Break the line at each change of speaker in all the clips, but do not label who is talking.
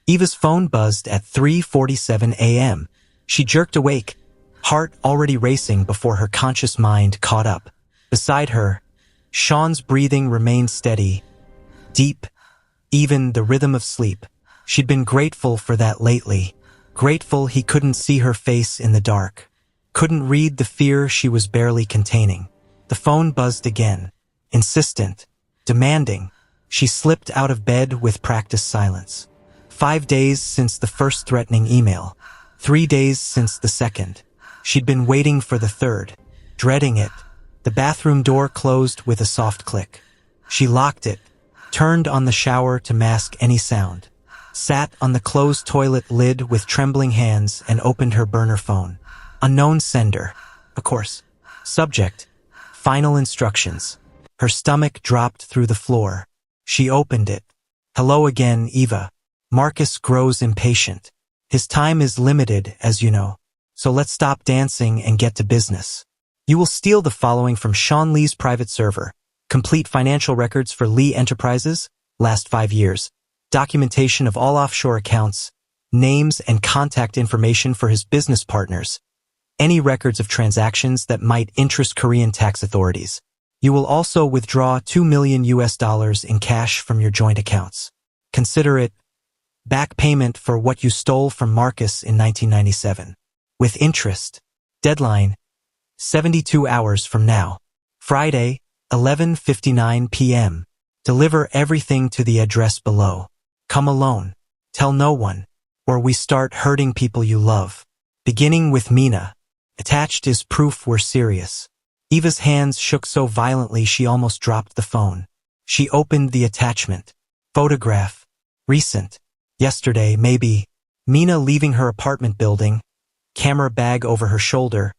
Eva's phone buzzed at 3:47 a.m. She jerked awake, heart already racing before her conscious mind caught up. Beside her, Shawn's breathing remained steady, deep, even the rhythm of sleep. She'd been grateful for that lately, grateful he couldn't see her face in the dark, couldn't read the fear she was barely containing. The phone buzzed again, insistent, demanding. She slipped out of bed with practiced silence. 5 days since the first threatening email, 3 days since the second. She'd been waiting for the third, dreading it. The bathroom door closed with a soft click. She locked it, turned on the shower to mask any sound, sat on the closed toilet lid with trembling hands and opened her burner phone. Unknown sender, of course. Subject, final instructions. Her stomach dropped through the floor. She opened it. Hello again, Eva. Marcus grows impatient. His time is limited, as you know. So let's stop dancing and get to business. You will steal the following from Shawn Lee's private server. Complete financial records for Lee Enterprises, last 5 years. Documentation of all offshore accounts, names and contact information for his business partners. Any records of transactions that might interest Korean tax authorities. You will also withdraw $2 million in cash from your joint accounts. Consider it back payment for what you stole from Marcus in 1997. With interest. Deadline, 72 hours from now. Friday, 11:59 p.m. Deliver everything to the address below. Come alone. Tell no one, or we start hurting people you love. Beginning with Mina. Attached is proof we're serious. Eva's hands shook so violently she almost dropped the phone. She opened the attachment. Photograph. Recent. Yesterday, maybe. Mina leaving her apartment building, camera bag over her shoulder,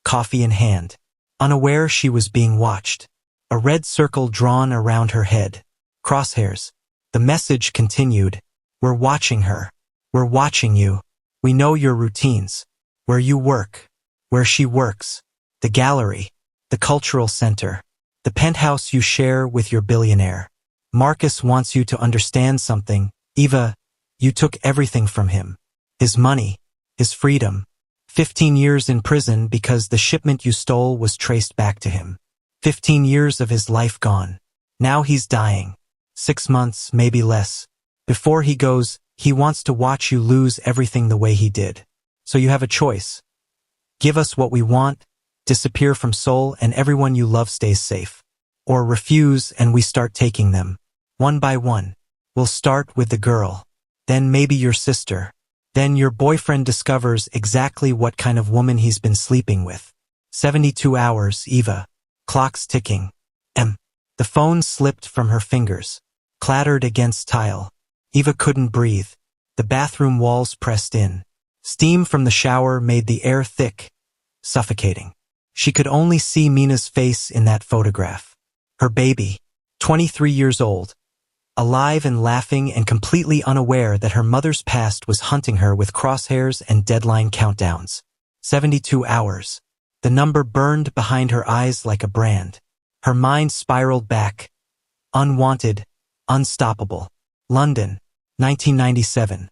coffee in hand. Unaware she was being watched. A red circle drawn around her head. Crosshairs. The message continued. We're watching her. We're watching you. We know your routines. Where you work. Where she works. The gallery. The cultural center. The penthouse you share with your billionaire. Marcus wants you to understand something. Eva, you took everything from him. His money. His freedom. 15 years in prison because the shipment you stole was traced back to him. 15 years of his life gone. Now he's dying. 6 months, maybe less. Before he goes, he wants to watch you lose everything the way he did. So you have a choice. Give us what we want, disappear from Seoul and everyone you love stays safe. Or refuse and we start taking them. One by one. We'll start with the girl. Then maybe your sister. Then your boyfriend discovers exactly what kind of woman he's been sleeping with. 72 hours, Eva. Clock's ticking. The phone slipped from her fingers. Clattered against tile. Eva couldn't breathe. The bathroom walls pressed in. Steam from the shower made the air thick, suffocating. She could only see Mina's face in that photograph. Her baby, 23 years old. Alive and laughing and completely unaware that her mother's past was hunting her with crosshairs and deadline countdowns. 72 hours. The number burned behind her eyes like a brand. Her mind spiraled back. Unwanted, unstoppable. London, 1997.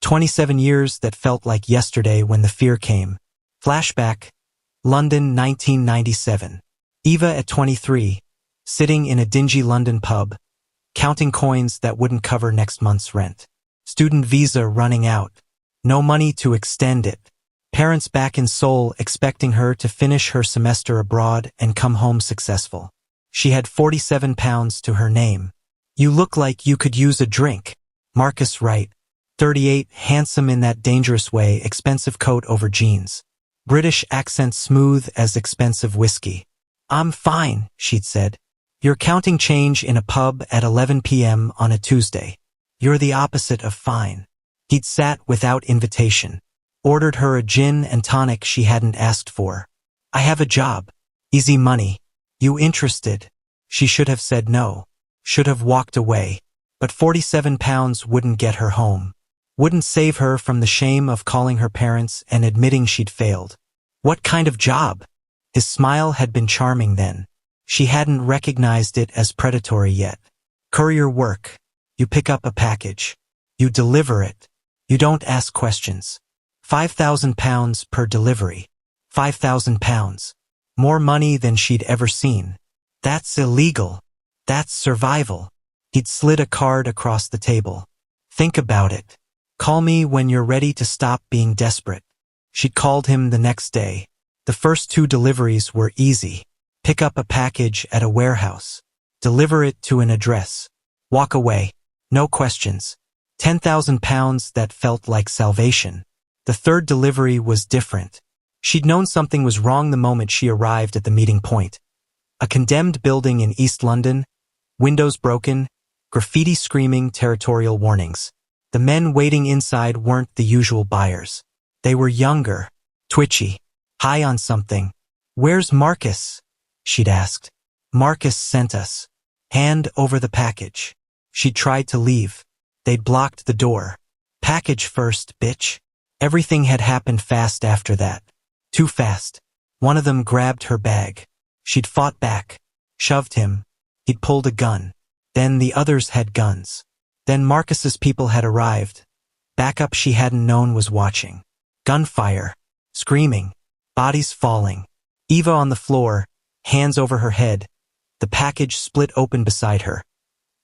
27 years that felt like yesterday when the fear came. Flashback, London, 1997. Eva at 23, sitting in a dingy London pub, counting coins that wouldn't cover next month's rent. Student visa running out. No money to extend it. Parents back in Seoul expecting her to finish her semester abroad and come home successful. She had 47 pounds to her name. You look like you could use a drink. Marcus Wright. 38, handsome in that dangerous way, expensive coat over jeans. British accent smooth as expensive whiskey. I'm fine, she'd said. You're counting change in a pub at 11 p.m. on a Tuesday. You're the opposite of fine. He'd sat without invitation. Ordered her a gin and tonic she hadn't asked for. I have a job. Easy money. You interested? She should have said no. Should have walked away. But 47 pounds wouldn't get her home. Wouldn't save her from the shame of calling her parents and admitting she'd failed. What kind of job? His smile had been charming then. She hadn't recognized it as predatory yet. Courier work. You pick up a package. You deliver it. You don't ask questions. £5,000 per delivery. £5,000. More money than she'd ever seen. That's illegal. That's survival. He'd slid a card across the table. Think about it. Call me when you're ready to stop being desperate. She'd called him the next day. The first 2 deliveries were easy. Pick up a package at a warehouse. Deliver it to an address. Walk away. No questions. £10,000 that felt like salvation. The third delivery was different. She'd known something was wrong the moment she arrived at the meeting point. A condemned building in East London, windows broken, graffiti screaming territorial warnings. The men waiting inside weren't the usual buyers. They were younger, twitchy, high on something. Where's Marcus? She'd asked. Marcus sent us. Hand over the package. She tried to leave. They'd blocked the door. Package first, bitch. Everything had happened fast after that. Too fast. One of them grabbed her bag. She'd fought back, shoved him. He'd pulled a gun. Then the others had guns. Then Marcus's people had arrived. Backup she hadn't known was watching. Gunfire. Screaming. Bodies falling. Eva on the floor, hands over her head. The package split open beside her.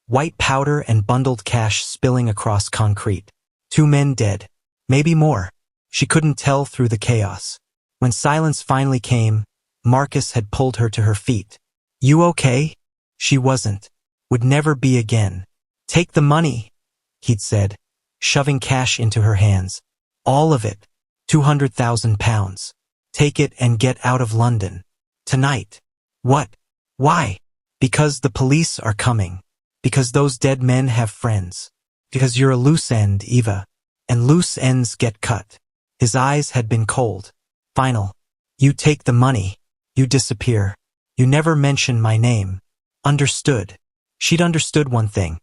White powder and bundled cash spilling across concrete. 2 men dead. Maybe more. She couldn't tell through the chaos. When silence finally came, Marcus had pulled her to her feet. You okay? She wasn't. Would never be again. Take the money, he'd said, shoving cash into her hands. All of it. £200,000. Take it and get out of London. Tonight. What? Why? Because the police are coming. Because those dead men have friends. Because you're a loose end, Eva. And loose ends get cut. His eyes had been cold. Final. You take the money. You disappear. You never mention my name. Understood. She'd understood one thing.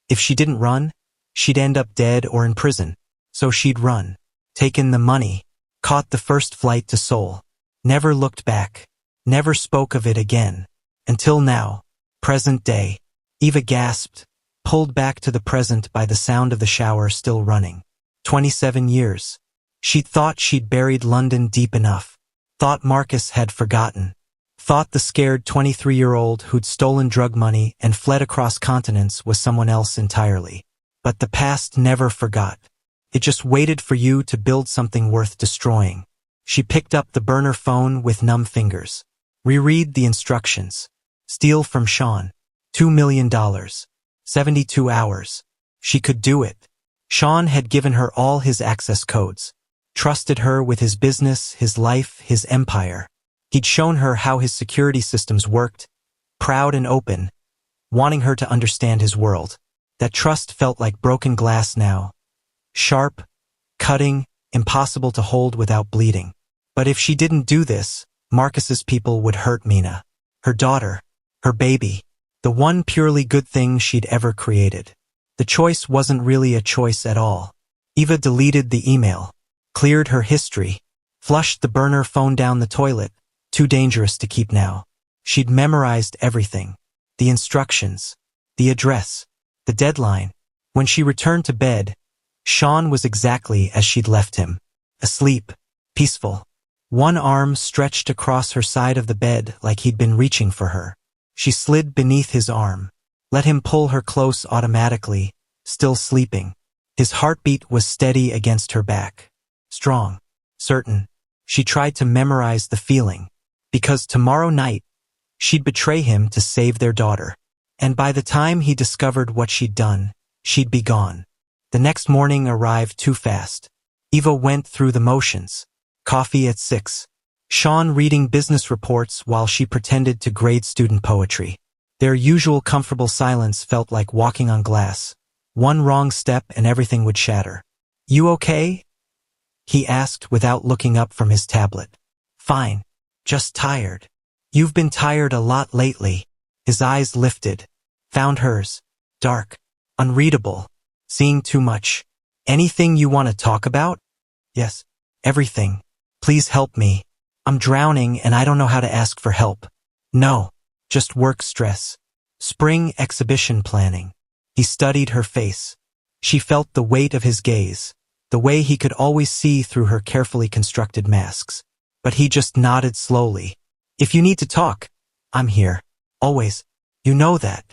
If she didn't run, she'd end up dead or in prison. So she'd run. Taken the money. Caught the first flight to Seoul. Never looked back. Never spoke of it again. Until now. Present day. Eva gasped, pulled back to the present by the sound of the shower still running. 27 years. She'd thought she'd buried London deep enough. Thought Marcus had forgotten. Thought the scared 23-year-old who'd stolen drug money and fled across continents was someone else entirely. But the past never forgot. It just waited for you to build something worth destroying. She picked up the burner phone with numb fingers. Reread the instructions. Steal from Shawn. $2 million. 72 hours. She could do it. Shawn had given her all his access codes. Trusted her with his business, his life, his empire. He'd shown her how his security systems worked, proud and open, wanting her to understand his world. That trust felt like broken glass now. Sharp, cutting, impossible to hold without bleeding. But if she didn't do this, Marcus's people would hurt Mina. Her daughter. Her baby. The one purely good thing she'd ever created. The choice wasn't really a choice at all. Eva deleted the email. Cleared her history. Flushed the burner phone down the toilet. Too dangerous to keep now. She'd memorized everything. The instructions. The address. The deadline. When she returned to bed, Shawn was exactly as she'd left him. Asleep. Peaceful. One arm stretched across her side of the bed like he'd been reaching for her. She slid beneath his arm. Let him pull her close automatically, still sleeping. His heartbeat was steady against her back. Strong. Certain. She tried to memorize the feeling. Because tomorrow night, she'd betray him to save their daughter. And by the time he discovered what she'd done, she'd be gone. The next morning arrived too fast. Eva went through the motions. Coffee at 6. Shawn reading business reports while she pretended to grade student poetry. Their usual comfortable silence felt like walking on glass. One wrong step and everything would shatter. You okay? He asked without looking up from his tablet. Fine. Just tired. You've been tired a lot lately. His eyes lifted. Found hers. Dark. Unreadable. Seeing too much. Anything you want to talk about? Yes. Everything. Please help me. I'm drowning and I don't know how to ask for help. No. Just work stress. Spring exhibition planning. He studied her face. She felt the weight of his gaze, the way he could always see through her carefully constructed masks. But he just nodded slowly. If you need to talk, I'm here. Always. You know that.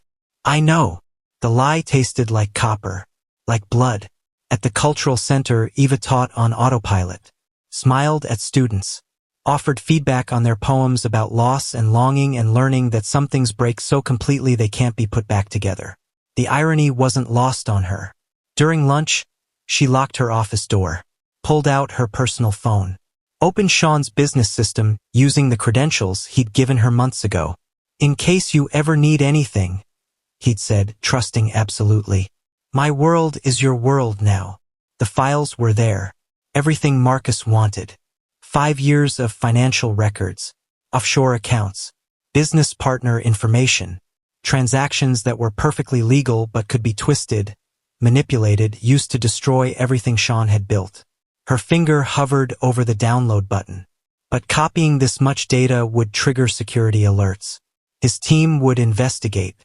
I know. The lie tasted like copper, like blood. At the cultural center, Eva taught on autopilot, smiled at students, offered feedback on their poems about loss and longing and learning that some things break so completely they can't be put back together. The irony wasn't lost on her. During lunch, she locked her office door, pulled out her personal phone, opened Shawn's business system using the credentials he'd given her months ago. In case you ever need anything, he'd said, trusting absolutely. My world is your world now. The files were there. Everything Marcus wanted. 5 years of financial records, offshore accounts, business partner information, transactions that were perfectly legal but could be twisted, manipulated, used to destroy everything Shawn had built. Her finger hovered over the download button. But copying this much data would trigger security alerts. His team would investigate,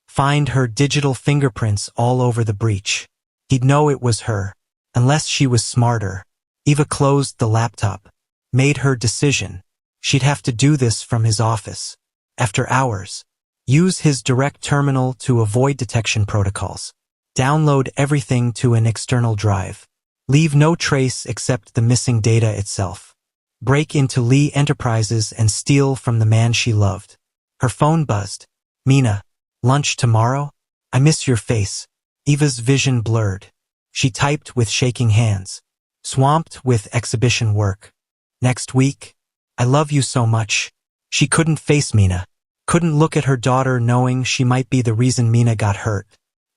find her digital fingerprints all over the breach. He'd know it was her, unless she was smarter. Eva closed the laptop, made her decision. She'd have to do this from his office. After hours, use his direct terminal to avoid detection protocols. Download everything to an external drive. Leave no trace except the missing data itself. Break into Lee Enterprises and steal from the man she loved. Her phone buzzed. Mina, lunch tomorrow? I miss your face. Eva's vision blurred. She typed with shaking hands, swamped with exhibition work. Next week? I love you so much. She couldn't face Mina. Couldn't look at her daughter knowing she might be the reason Mina got hurt.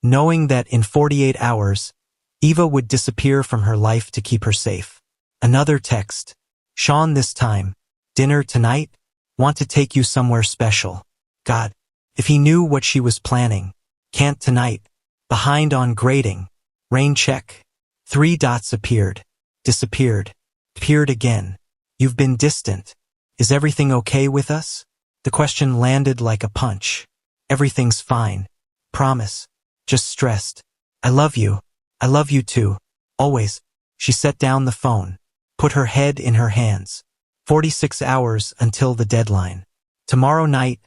Knowing that in 48 hours, Eva would disappear from her life to keep her safe. Another text. Shawn this time. Dinner tonight? Want to take you somewhere special. God, if he knew what she was planning. Can't tonight. Behind on grading. Rain check. 3 dots appeared. Disappeared. Appeared again. You've been distant. Is everything okay with us? The question landed like a punch. Everything's fine. Promise. Just stressed. I love you. I love you too. Always. She set down the phone. Put her head in her hands. 46 hours until the deadline. Tomorrow night,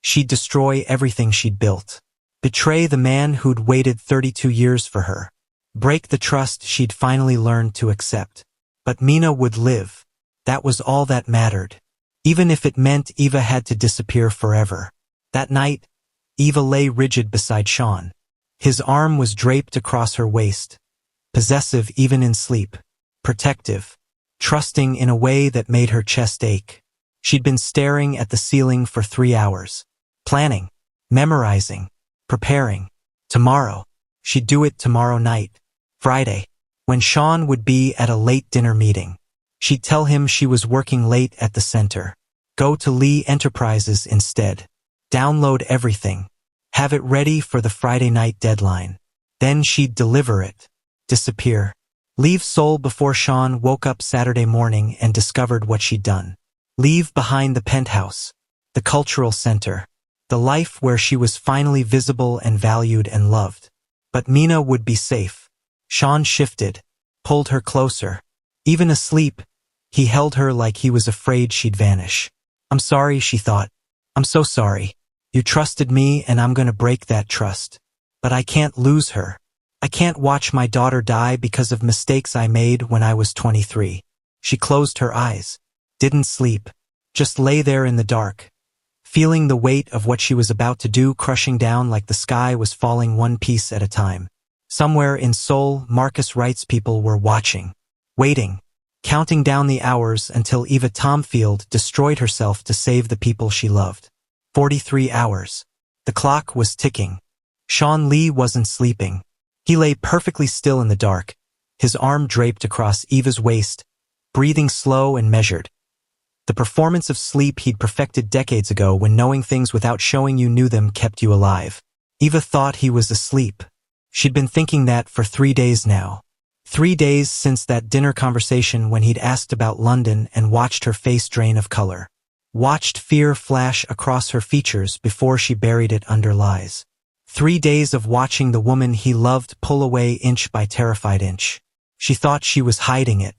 she'd destroy everything she'd built. Betray the man who'd waited 32 years for her. Break the trust she'd finally learned to accept. But Mina would live. That was all that mattered. Even if it meant Eva had to disappear forever. That night, Eva lay rigid beside Shawn. His arm was draped across her waist. Possessive even in sleep. Protective. Trusting in a way that made her chest ache. She'd been staring at the ceiling for 3 hours. Planning. Memorizing. Preparing. Tomorrow. She'd do it tomorrow night. Friday. When Shawn would be at a late dinner meeting. She'd tell him she was working late at the center. Go to Lee Enterprises instead. Download everything. Have it ready for the Friday night deadline. Then she'd deliver it. Disappear. Leave Seoul before Shawn woke up Saturday morning and discovered what she'd done. Leave behind the penthouse. The cultural center. The life where she was finally visible and valued and loved. But Mina would be safe. Shawn shifted. Pulled her closer. Even asleep, he held her like he was afraid she'd vanish. I'm sorry, she thought. I'm so sorry. You trusted me and I'm gonna break that trust. But I can't lose her. I can't watch my daughter die because of mistakes I made when I was 23. She closed her eyes. Didn't sleep. Just lay there in the dark. Feeling the weight of what she was about to do crushing down like the sky was falling one piece at a time. Somewhere in Seoul, Marcus Wright's people were watching. Waiting. Counting down the hours until Eva Tomfield destroyed herself to save the people she loved. 43 hours. The clock was ticking. Shawn Lee wasn't sleeping. He lay perfectly still in the dark, his arm draped across Eva's waist, breathing slow and measured. The performance of sleep he'd perfected decades ago when knowing things without showing you knew them kept you alive. Eva thought he was asleep. She'd been thinking that for 3 days now. 3 days since that dinner conversation when he'd asked about London and watched her face drain of color. Watched fear flash across her features before she buried it under lies. 3 days of watching the woman he loved pull away inch by terrified inch. She thought she was hiding it.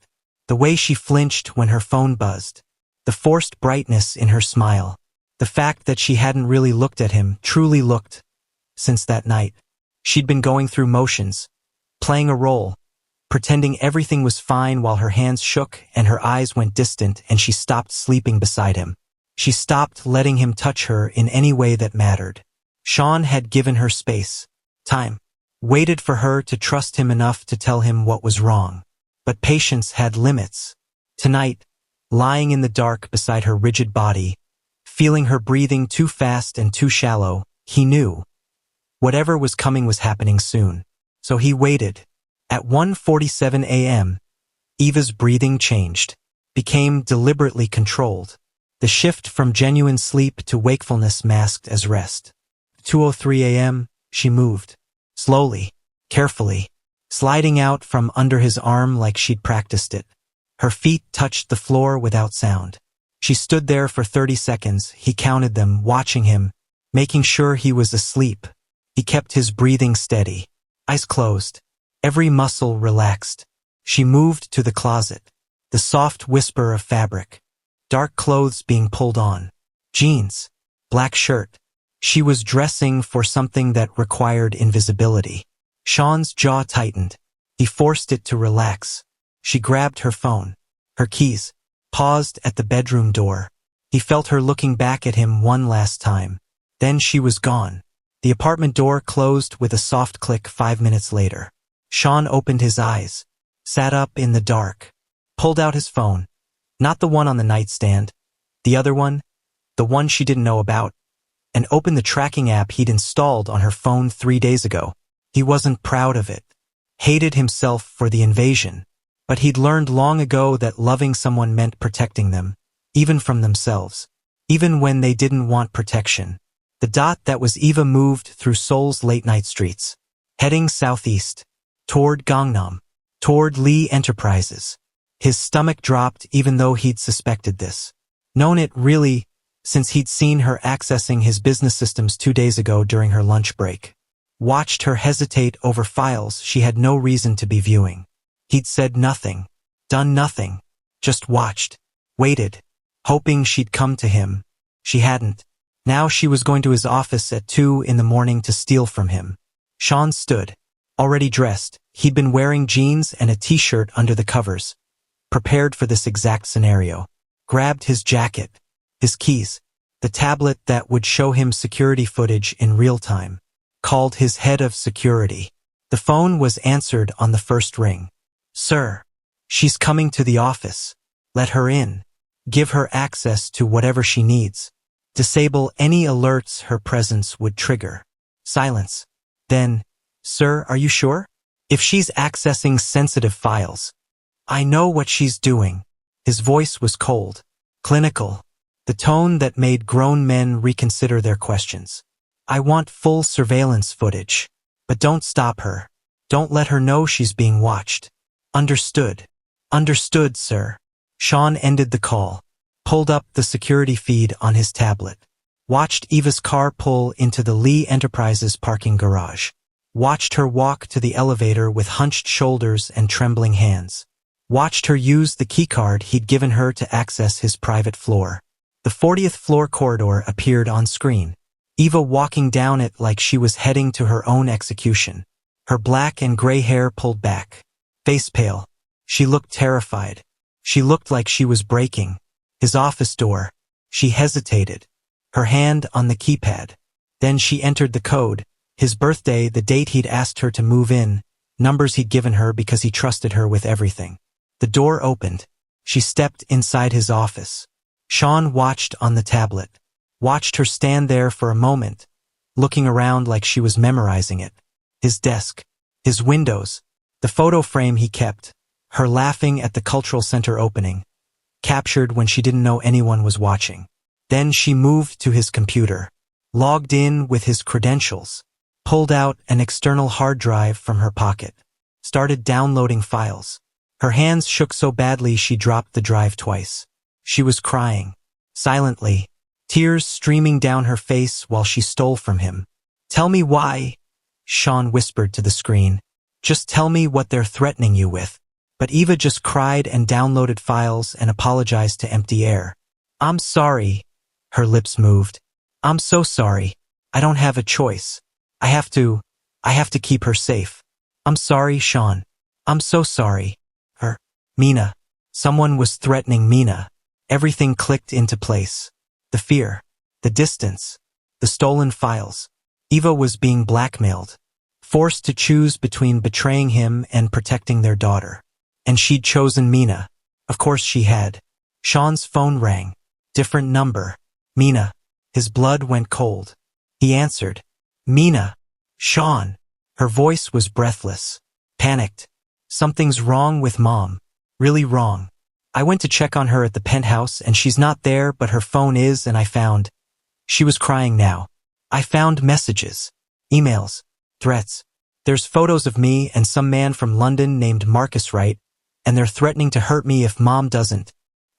The way she flinched when her phone buzzed. The forced brightness in her smile. The fact that she hadn't really looked at him, truly looked, since that night. She'd been going through motions, playing a role, pretending everything was fine while her hands shook and her eyes went distant and she stopped sleeping beside him. She stopped letting him touch her in any way that mattered. Shawn had given her space, time, waited for her to trust him enough to tell him what was wrong. But patience had limits. Tonight, lying in the dark beside her rigid body, feeling her breathing too fast and too shallow, he knew. Whatever was coming was happening soon. So he waited. At 1:47 a.m., Eva's breathing changed, became deliberately controlled. The shift from genuine sleep to wakefulness masked as rest. 2:03 a.m., she moved. Slowly, carefully, sliding out from under his arm like she'd practiced it. Her feet touched the floor without sound. She stood there for 30 seconds, he counted them, watching him, making sure he was asleep. He kept his breathing steady. Eyes closed. Every muscle relaxed. She moved to the closet. The soft whisper of fabric. Dark clothes being pulled on. Jeans. Black shirt. She was dressing for something that required invisibility. Shawn's jaw tightened. He forced it to relax. She grabbed her phone. Her keys. Paused at the bedroom door. He felt her looking back at him one last time. Then she was gone. The apartment door closed with a soft click 5 minutes later. Shawn opened his eyes, sat up in the dark, pulled out his phone. Not the one on the nightstand, the other one, the one she didn't know about, and opened the tracking app he'd installed on her phone 3 days ago. He wasn't proud of it, hated himself for the invasion, but he'd learned long ago that loving someone meant protecting them, even from themselves, even when they didn't want protection. The dot that was Eva moved through Seoul's late-night streets, heading southeast, toward Gangnam, toward Lee Enterprises. His stomach dropped even though he'd suspected this. Known it really, since he'd seen her accessing his business systems 2 days ago during her lunch break. Watched her hesitate over files she had no reason to be viewing. He'd said nothing, done nothing, just watched, waited, hoping she'd come to him. She hadn't. Now she was going to his office at 2 in the morning to steal from him. Shawn stood, already dressed. He'd been wearing jeans and a t-shirt under the covers, prepared for this exact scenario. Grabbed his jacket, his keys, the tablet that would show him security footage in real time. Called his head of security. The phone was answered on the first ring. "Sir, she's coming to the office. Let her in. Give her access to whatever she needs. Disable any alerts her presence would trigger." Silence. Then, "Sir, are you sure? If she's accessing sensitive files." "I know what she's doing." His voice was cold, clinical, the tone that made grown men reconsider their questions. "I want full surveillance footage. But don't stop her. Don't let her know she's being watched." "Understood. Understood, sir." Shawn ended the call, pulled up the security feed on his tablet, watched Eva's car pull into the Lee Enterprises parking garage, watched her walk to the elevator with hunched shoulders and trembling hands, watched her use the keycard he'd given her to access his private floor. The 40th floor corridor appeared on screen, Eva walking down it like she was heading to her own execution, her black and gray hair pulled back, face pale. She looked terrified. She looked like she was breaking. His office door. She hesitated, her hand on the keypad. Then she entered the code, his birthday, the date he'd asked her to move in, numbers he'd given her because he trusted her with everything. The door opened. She stepped inside his office. Shawn watched on the tablet, watched her stand there for a moment, looking around like she was memorizing it. His desk, his windows, the photo frame he kept, her laughing at the cultural center opening, captured when she didn't know anyone was watching. Then she moved to his computer, logged in with his credentials, pulled out an external hard drive from her pocket, started downloading files. Her hands shook so badly she dropped the drive twice. She was crying, silently, tears streaming down her face while she stole from him. Tell me why, Shawn whispered to the screen. Just tell me what they're threatening you with. But Eva just cried and downloaded files and apologized to empty air. I'm sorry. Her lips moved. I'm so sorry. I don't have a choice. I have to keep her safe. I'm sorry, Shawn. I'm so sorry. Mina. Someone was threatening Mina. Everything clicked into place. The fear, the distance, the stolen files. Eva was being blackmailed, forced to choose between betraying him and protecting their daughter. And she'd chosen Mina. Of course she had. Shawn's phone rang. Different number. Mina. His blood went cold. He answered. Mina. Shawn. Her voice was breathless. Panicked. Something's wrong with Mom. Really wrong. I went to check on her at the penthouse and she's not there, but her phone is, and I found. She was crying now. I found messages, emails, threats. There's photos of me and some man from London named Marcus Wright, and they're threatening to hurt me if Mom doesn't.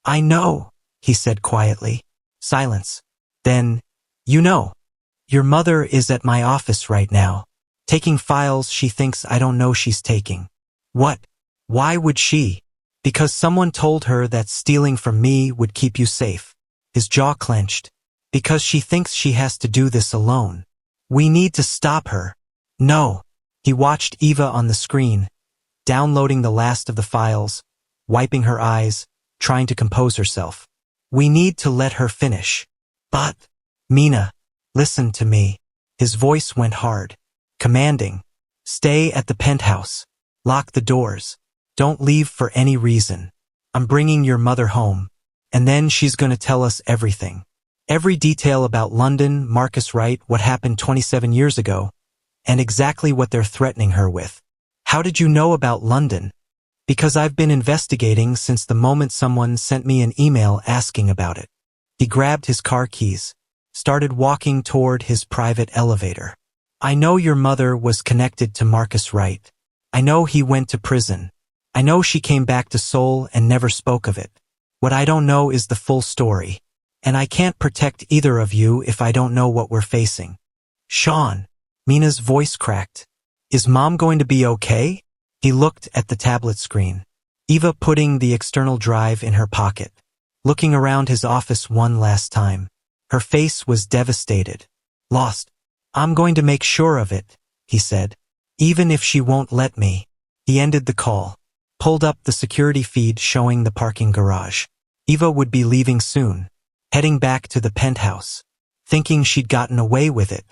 I know, he said quietly. Silence. Then, your mother is at my office right now, taking files she thinks I don't know she's taking. What? Why would she? Because someone told her that stealing from me would keep you safe. His jaw clenched. Because she thinks she has to do this alone. We need to stop her. No. He watched Eva on the screen, downloading the last of the files, wiping her eyes, trying to compose herself. We need to let her finish. But, Mina, listen to me. His voice went hard, commanding. Stay at the penthouse. Lock the doors. Don't leave for any reason. I'm bringing your mother home, and then she's gonna tell us everything. Every detail about London, Marcus Wright, what happened 27 years ago, and exactly what they're threatening her with. How did you know about London? Because I've been investigating since the moment someone sent me an email asking about it. He grabbed his car keys, started walking toward his private elevator. I know your mother was connected to Marcus Wright. I know he went to prison. I know she came back to Seoul and never spoke of it. What I don't know is the full story. And I can't protect either of you if I don't know what we're facing. Shawn. Mina's voice cracked. Is Mom going to be okay? He looked at the tablet screen. Eva putting the external drive in her pocket, looking around his office one last time. Her face was devastated. Lost. I'm going to make sure of it, he said. Even if she won't let me. He ended the call, pulled up the security feed showing the parking garage. Eva would be leaving soon, heading back to the penthouse, thinking she'd gotten away with it.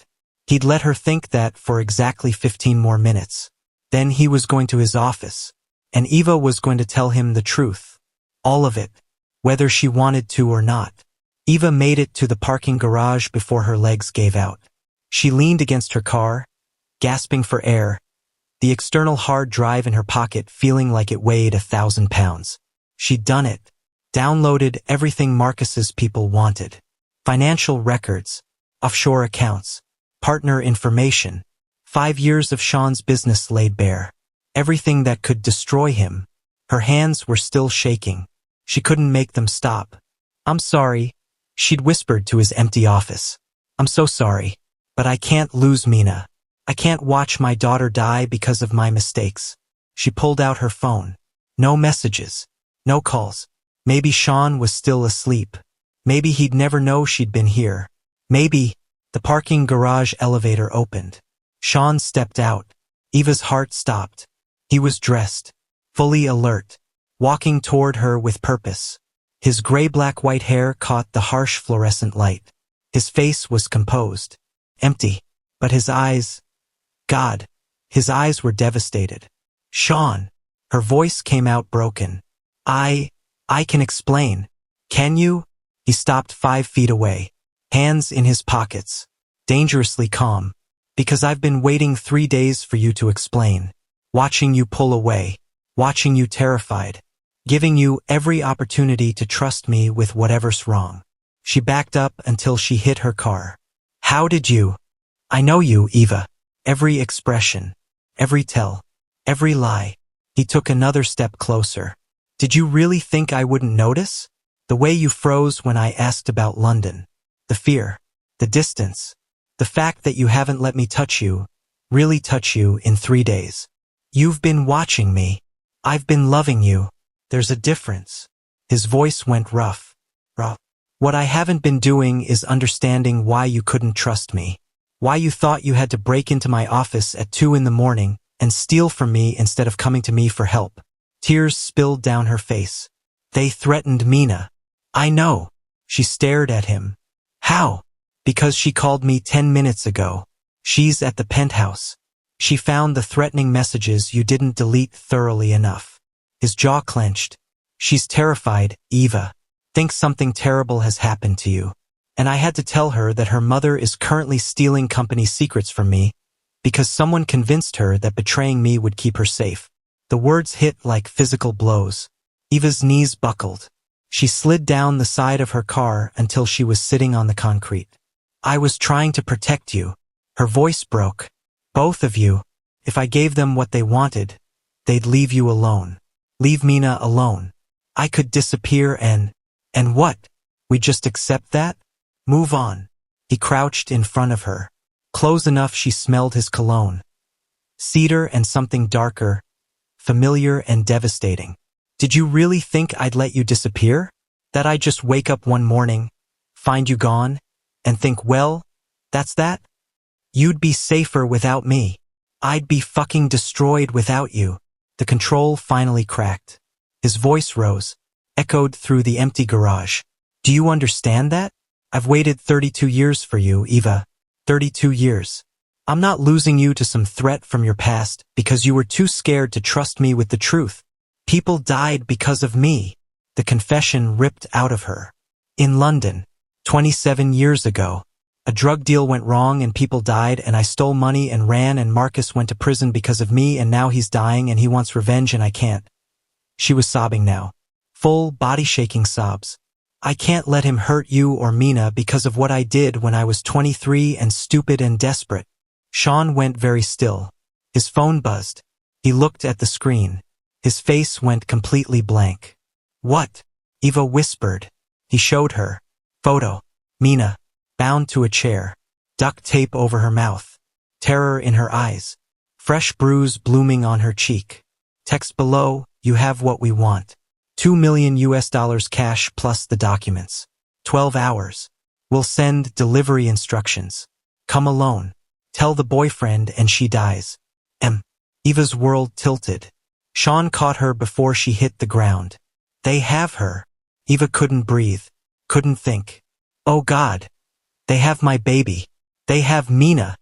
He'd let her think that for exactly 15 more minutes. Then he was going to his office, and Eva was going to tell him the truth. All of it, whether she wanted to or not. Eva made it to the parking garage before her legs gave out. She leaned against her car, gasping for air, the external hard drive in her pocket feeling like it weighed 1,000 pounds. She'd done it. Downloaded everything Marcus's people wanted. Financial records, offshore accounts, partner information, 5 years of Shawn's business laid bare. Everything that could destroy him. Her hands were still shaking. She couldn't make them stop. I'm sorry, she'd whispered to his empty office. I'm so sorry, but I can't lose Mina. I can't watch my daughter die because of my mistakes. She pulled out her phone. No messages. No calls. Maybe Shawn was still asleep. Maybe he'd never know she'd been here. Maybe. The parking garage elevator opened. Shawn stepped out. Eva's heart stopped. He was dressed, fully alert, walking toward her with purpose. His gray-black-white hair caught the harsh fluorescent light. His face was composed, empty, but his eyes, God, his eyes were devastated. Shawn. Her voice came out broken. I can explain. Can you? He stopped 5 feet away, hands in his pockets, dangerously calm. Because I've been waiting 3 days for you to explain. Watching you pull away, watching you terrified, giving you every opportunity to trust me with whatever's wrong. She backed up until she hit her car. How did you? I know you, Eva. Every expression, every tell, every lie. He took another step closer. Did you really think I wouldn't notice? The way you froze when I asked about London. The fear, the distance, The fact that you haven't let me touch you, really touch you in 3 days. You've been watching me. I've been loving you. There's a difference. His voice went rough. What I haven't been doing is understanding why you couldn't trust me. Why you thought you had to break into my office at 2 in the morning and steal from me instead of coming to me for help. Tears spilled down her face. They threatened Mina. I know. She stared at him. How? Because she called me 10 minutes ago. She's at the penthouse. She found the threatening messages you didn't delete thoroughly enough. His jaw clenched. She's terrified, Eva. Thinks something terrible has happened to you. And I had to tell her that her mother is currently stealing company secrets from me because someone convinced her that betraying me would keep her safe. The words hit like physical blows. Eva's knees buckled. She slid down the side of her car until she was sitting on the concrete. I was trying to protect you. Her voice broke. Both of you. If I gave them what they wanted, they'd leave you alone. Leave Mina alone. I could disappear and what? We just accept that? Move on. He crouched in front of her. Close enough she smelled his cologne. Cedar and something darker, familiar and devastating. Did you really think I'd let you disappear? That I'd just wake up one morning, find you gone, and think, well, that's that? You'd be safer without me. I'd be fucking destroyed without you. The control finally cracked. His voice rose, echoed through the empty garage. Do you understand that? I've waited 32 years for you, Eva. 32 years. I'm not losing you to some threat from your past because you were too scared to trust me with the truth. People died because of me. The confession ripped out of her. In London, 27 years ago, a drug deal went wrong and people died and I stole money and ran and Marcus went to prison because of me and now he's dying and he wants revenge and I can't. She was sobbing now. Full, body-shaking sobs. I can't let him hurt you or Mina because of what I did when I was 23 and stupid and desperate. Shawn went very still. His phone buzzed. He looked at the screen. His face went completely blank. What? Eva whispered. He showed her. Photo. Mina, bound to a chair. Duct tape over her mouth. Terror in her eyes. Fresh bruise blooming on her cheek. Text below, you have what we want. $2 million cash plus the documents. 12 hours. We'll send delivery instructions. Come alone. Tell the boyfriend and she dies. Eva's world tilted. Shawn caught her before she hit the ground. They have her. Eva couldn't breathe. Couldn't think. Oh God. They have my baby. They have Mina.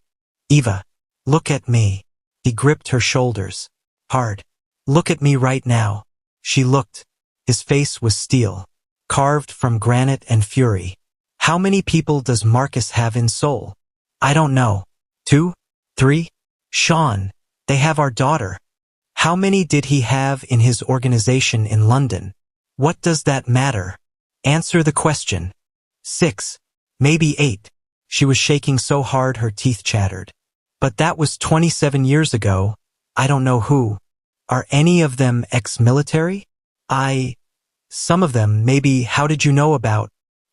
Eva. Look at me. He gripped her shoulders. Hard. Look at me right now. She looked. His face was steel. Carved from granite and fury. How many people does Marcus have in Seoul? I don't know. 2? 3? Shawn. They have our daughter. How many did he have in his organization in London? What does that matter? Answer the question. 6. Maybe 8. She was shaking so hard her teeth chattered. But that was 27 years ago. I don't know who. Are any of them ex-military? Some of them, maybe. How did you know about?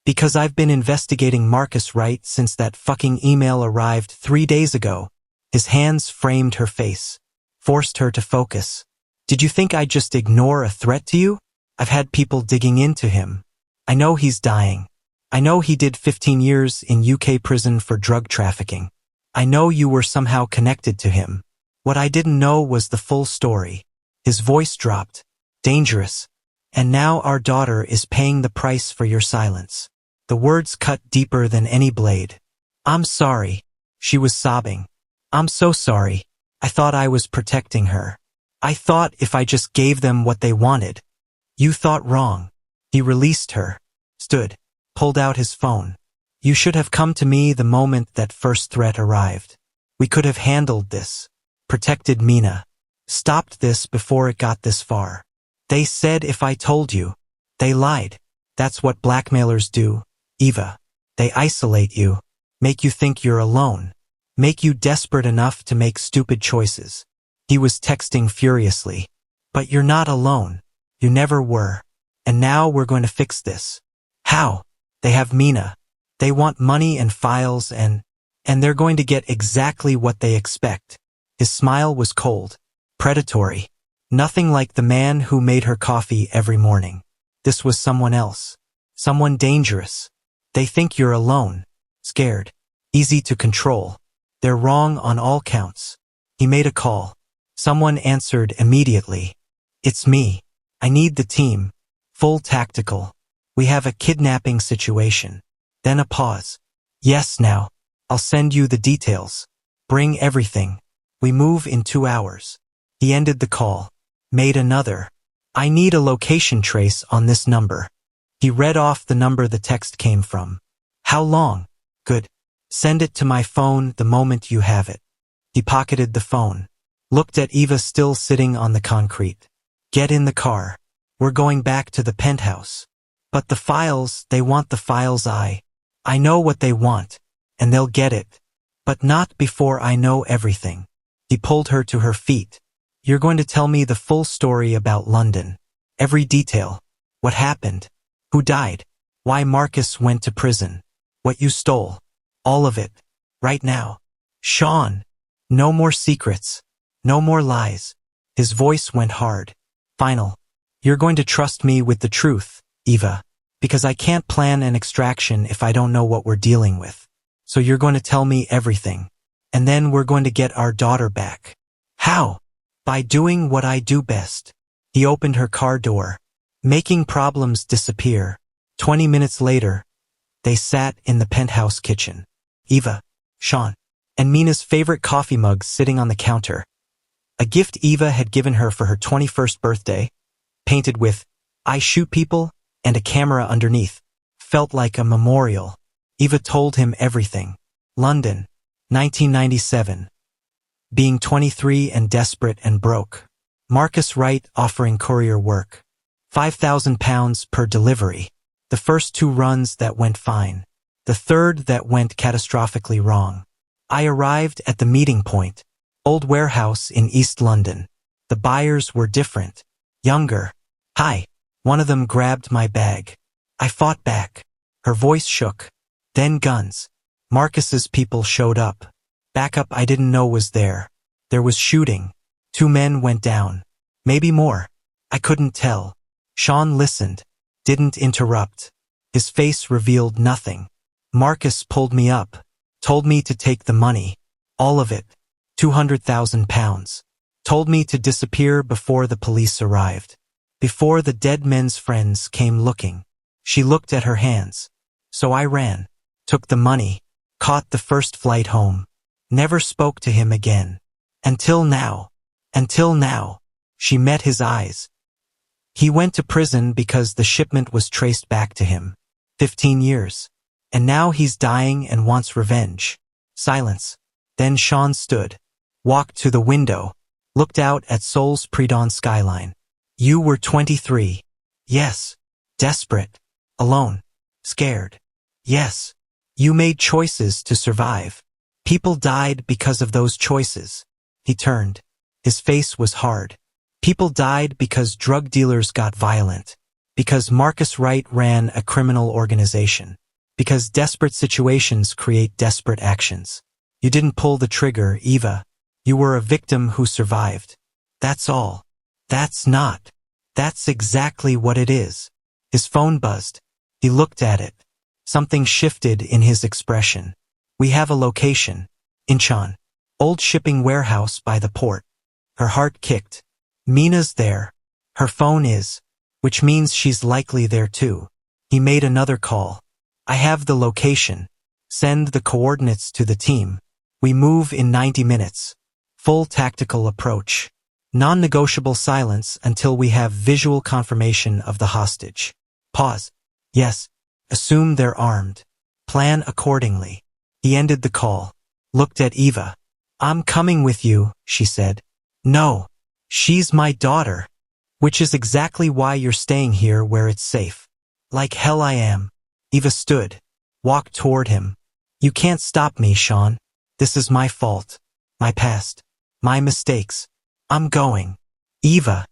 Because I've been investigating Marcus Wright since that fucking email arrived 3 days ago. His hands framed her face. Forced her to focus. Did you think I'd just ignore a threat to you? I've had people digging into him. I know he's dying. I know he did 15 years in UK prison for drug trafficking. I know you were somehow connected to him. What I didn't know was the full story. His voice dropped. Dangerous. And now our daughter is paying the price for your silence. The words cut deeper than any blade. I'm sorry. She was sobbing. I'm so sorry. I thought I was protecting her. I thought if I just gave them what they wanted. You thought wrong. He released her. Stood. Pulled out his phone. You should have come to me the moment that first threat arrived. We could have handled this. Protected Mina. Stopped this before it got this far. They said if I told you. They lied. That's what blackmailers do, Eva. They isolate you. Make you think you're alone. Make you desperate enough to make stupid choices. He was texting furiously. But you're not alone. You never were. And now we're going to fix this. How? They have Mina. They want money and files and And they're going to get exactly what they expect. His smile was cold, predatory. Nothing like the man who made her coffee every morning. This was someone else. Someone dangerous. They think you're alone, scared, easy to control. They're wrong on all counts. He made a call. Someone answered immediately. It's me. I need the team. Full tactical. We have a kidnapping situation. Then a pause. Yes, now. I'll send you the details. Bring everything. We move in 2 hours. He ended the call. Made another. I need a location trace on this number. He read off the number the text came from. How long? Good. Send it to my phone the moment you have it. He pocketed the phone. Looked at Eva still sitting on the concrete. Get in the car. We're going back to the penthouse. But the files, they want the files. I know what they want. And they'll get it. But not before I know everything. He pulled her to her feet. You're going to tell me the full story about London. Every detail. What happened? Who died? Why Marcus went to prison? What you stole? All of it. Right now. Shawn. No more secrets. No more lies. His voice went hard. Final. You're going to trust me with the truth, Eva. Because I can't plan an extraction if I don't know what we're dealing with. So you're going to tell me everything. And then we're going to get our daughter back. How? By doing what I do best. He opened her car door. Making problems disappear. 20 minutes later, they sat in the penthouse kitchen. Eva, Shawn, and Mina's favorite coffee mug sitting on the counter. A gift Eva had given her for her 21st birthday, painted with, I shoot people, and a camera underneath. Felt like a memorial. Eva told him everything. London, 1997. Being 23 and desperate and broke. Marcus Wright offering courier work. £5,000 per delivery. The first 2 runs that went fine. The third that went catastrophically wrong. I arrived at the meeting point. Old warehouse in East London. The buyers were different. Younger. Hi. One of them grabbed my bag. I fought back. Her voice shook. Then guns. Marcus's people showed up. Backup I didn't know was there. There was shooting. 2 men went down. Maybe more. I couldn't tell. Shawn listened. Didn't interrupt. His face revealed nothing. Marcus pulled me up. Told me to take the money. All of it. £200,000. Told me to disappear before the police arrived. Before the dead men's friends came looking. She looked at her hands. So I ran. Took the money. Caught the first flight home. Never spoke to him again. Until now. Until now. She met his eyes. He went to prison because the shipment was traced back to him. 15 years. And now he's dying and wants revenge. Silence. Then Shawn stood. Walked to the window. Looked out at Seoul's pre-dawn skyline. You were 23. Yes. Desperate. Alone. Scared. Yes. You made choices to survive. People died because of those choices. He turned. His face was hard. People died because drug dealers got violent. Because Marcus Wright ran a criminal organization. Because desperate situations create desperate actions. You didn't pull the trigger, Eva. You were a victim who survived. That's all. That's not. That's exactly what it is. His phone buzzed. He looked at it. Something shifted in his expression. We have a location. Incheon. Old shipping warehouse by the port. Her heart kicked. Mina's there. Her phone is. Which means she's likely there too. He made another call. I have the location. Send the coordinates to the team. We move in 90 minutes. Full tactical approach. Non-negotiable silence until we have visual confirmation of the hostage. Pause. Yes. Assume they're armed. Plan accordingly. He ended the call. Looked at Eva. I'm coming with you, she said. No. She's my daughter. Which is exactly why you're staying here where it's safe. Like hell I am. Eva stood. Walked toward him. You can't stop me, Shawn. This is my fault. My past. My mistakes. I'm going. Eva.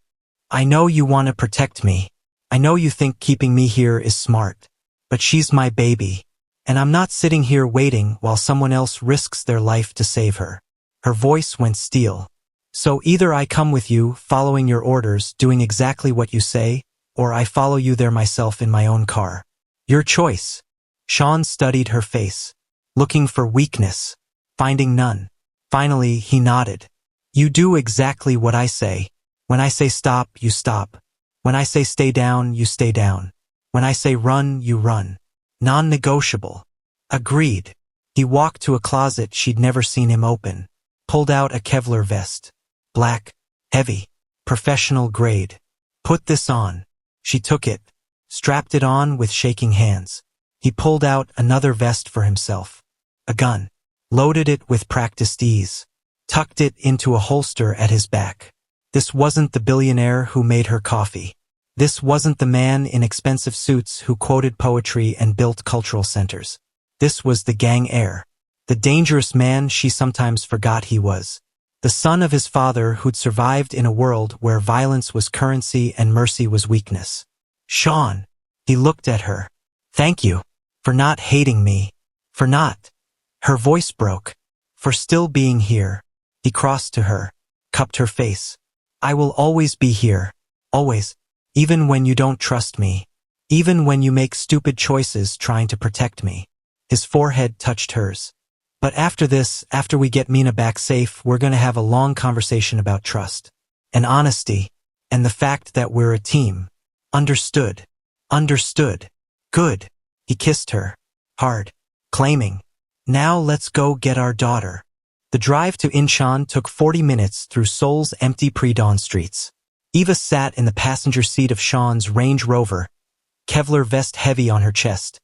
I know you want to protect me. I know you think keeping me here is smart. But she's my baby. And I'm not sitting here waiting while someone else risks their life to save her. Her voice went steel. So either I come with you, following your orders, doing exactly what you say, or I follow you there myself in my own car. Your choice. Shawn studied her face, looking for weakness, finding none. Finally, he nodded. You do exactly what I say. When I say stop, you stop. When I say stay down, you stay down. When I say run, you run. Non-negotiable. Agreed. He walked to a closet she'd never seen him open, pulled out a Kevlar vest. Black, heavy, professional grade. Put this on. She took it, strapped it on with shaking hands. He pulled out another vest for himself. A gun. Loaded it with practiced ease. Tucked it into a holster at his back. This wasn't the billionaire who made her coffee. This wasn't the man in expensive suits who quoted poetry and built cultural centers. This was the gang heir. The dangerous man she sometimes forgot he was. The son of his father who'd survived in a world where violence was currency and mercy was weakness. Shawn. He looked at her. Thank you. For not hating me. For not. Her voice broke. For still being here. He crossed to her, cupped her face. I will always be here. Always. Even when you don't trust me. Even when you make stupid choices trying to protect me. His forehead touched hers. But after this, after we get Mina back safe, we're gonna have a long conversation about trust. And honesty. And the fact that we're a team. Understood. Understood. Good. He kissed her. Hard. Claiming. Now let's go get our daughter. The drive to Incheon took 40 minutes through Seoul's empty pre-dawn streets. Eva sat in the passenger seat of Shawn's Range Rover, Kevlar vest heavy on her chest,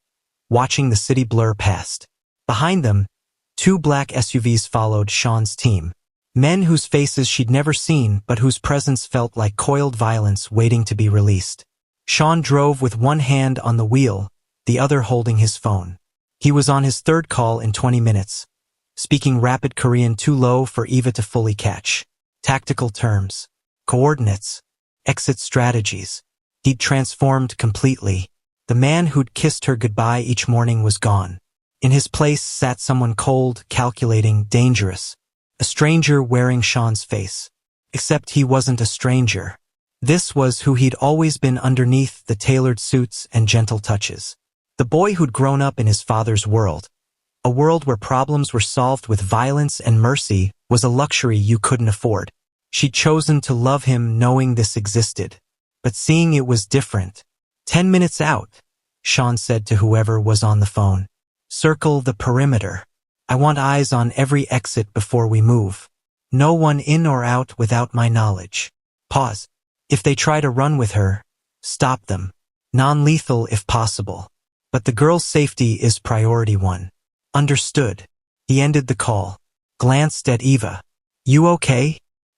watching the city blur past. Behind them, 2 black SUVs followed Shawn's team. Men whose faces she'd never seen but whose presence felt like coiled violence waiting to be released. Shawn drove with one hand on the wheel, the other holding his phone. He was on his 3rd call in 20 minutes, speaking rapid Korean too low for Eva to fully catch. Tactical terms. Coordinates. Exit strategies. He'd transformed completely. The man who'd kissed her goodbye each morning was gone. In his place sat someone cold, calculating, dangerous. A stranger wearing Shawn's face. Except he wasn't a stranger. This was who he'd always been underneath the tailored suits and gentle touches. The boy who'd grown up in his father's world. A world where problems were solved with violence and mercy was a luxury you couldn't afford. She'd chosen to love him knowing this existed. But seeing it was different. 10 minutes out, Shawn said to whoever was on the phone. Circle the perimeter. I want eyes on every exit before we move. No one in or out without my knowledge. Pause. If they try to run with her, stop them. Non-lethal if possible. But the girl's safety is priority 1. Understood. He ended the call. Glanced at Eva. You okay?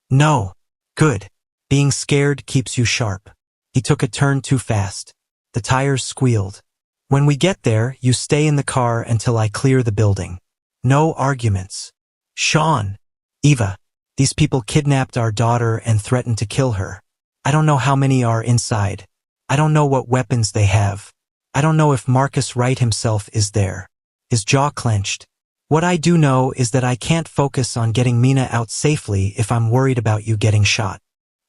No. Good. Being scared keeps you sharp. He took a turn too fast. The tires squealed. When we get there, you stay in the car until I clear the building. No arguments. Shawn. Eva. These people kidnapped our daughter and threatened to kill her. I don't know how many are inside. I don't know what weapons they have. I don't know if Marcus Wright himself is there. His jaw clenched. What I do know is that I can't focus on getting Mina out safely if I'm worried about you getting shot.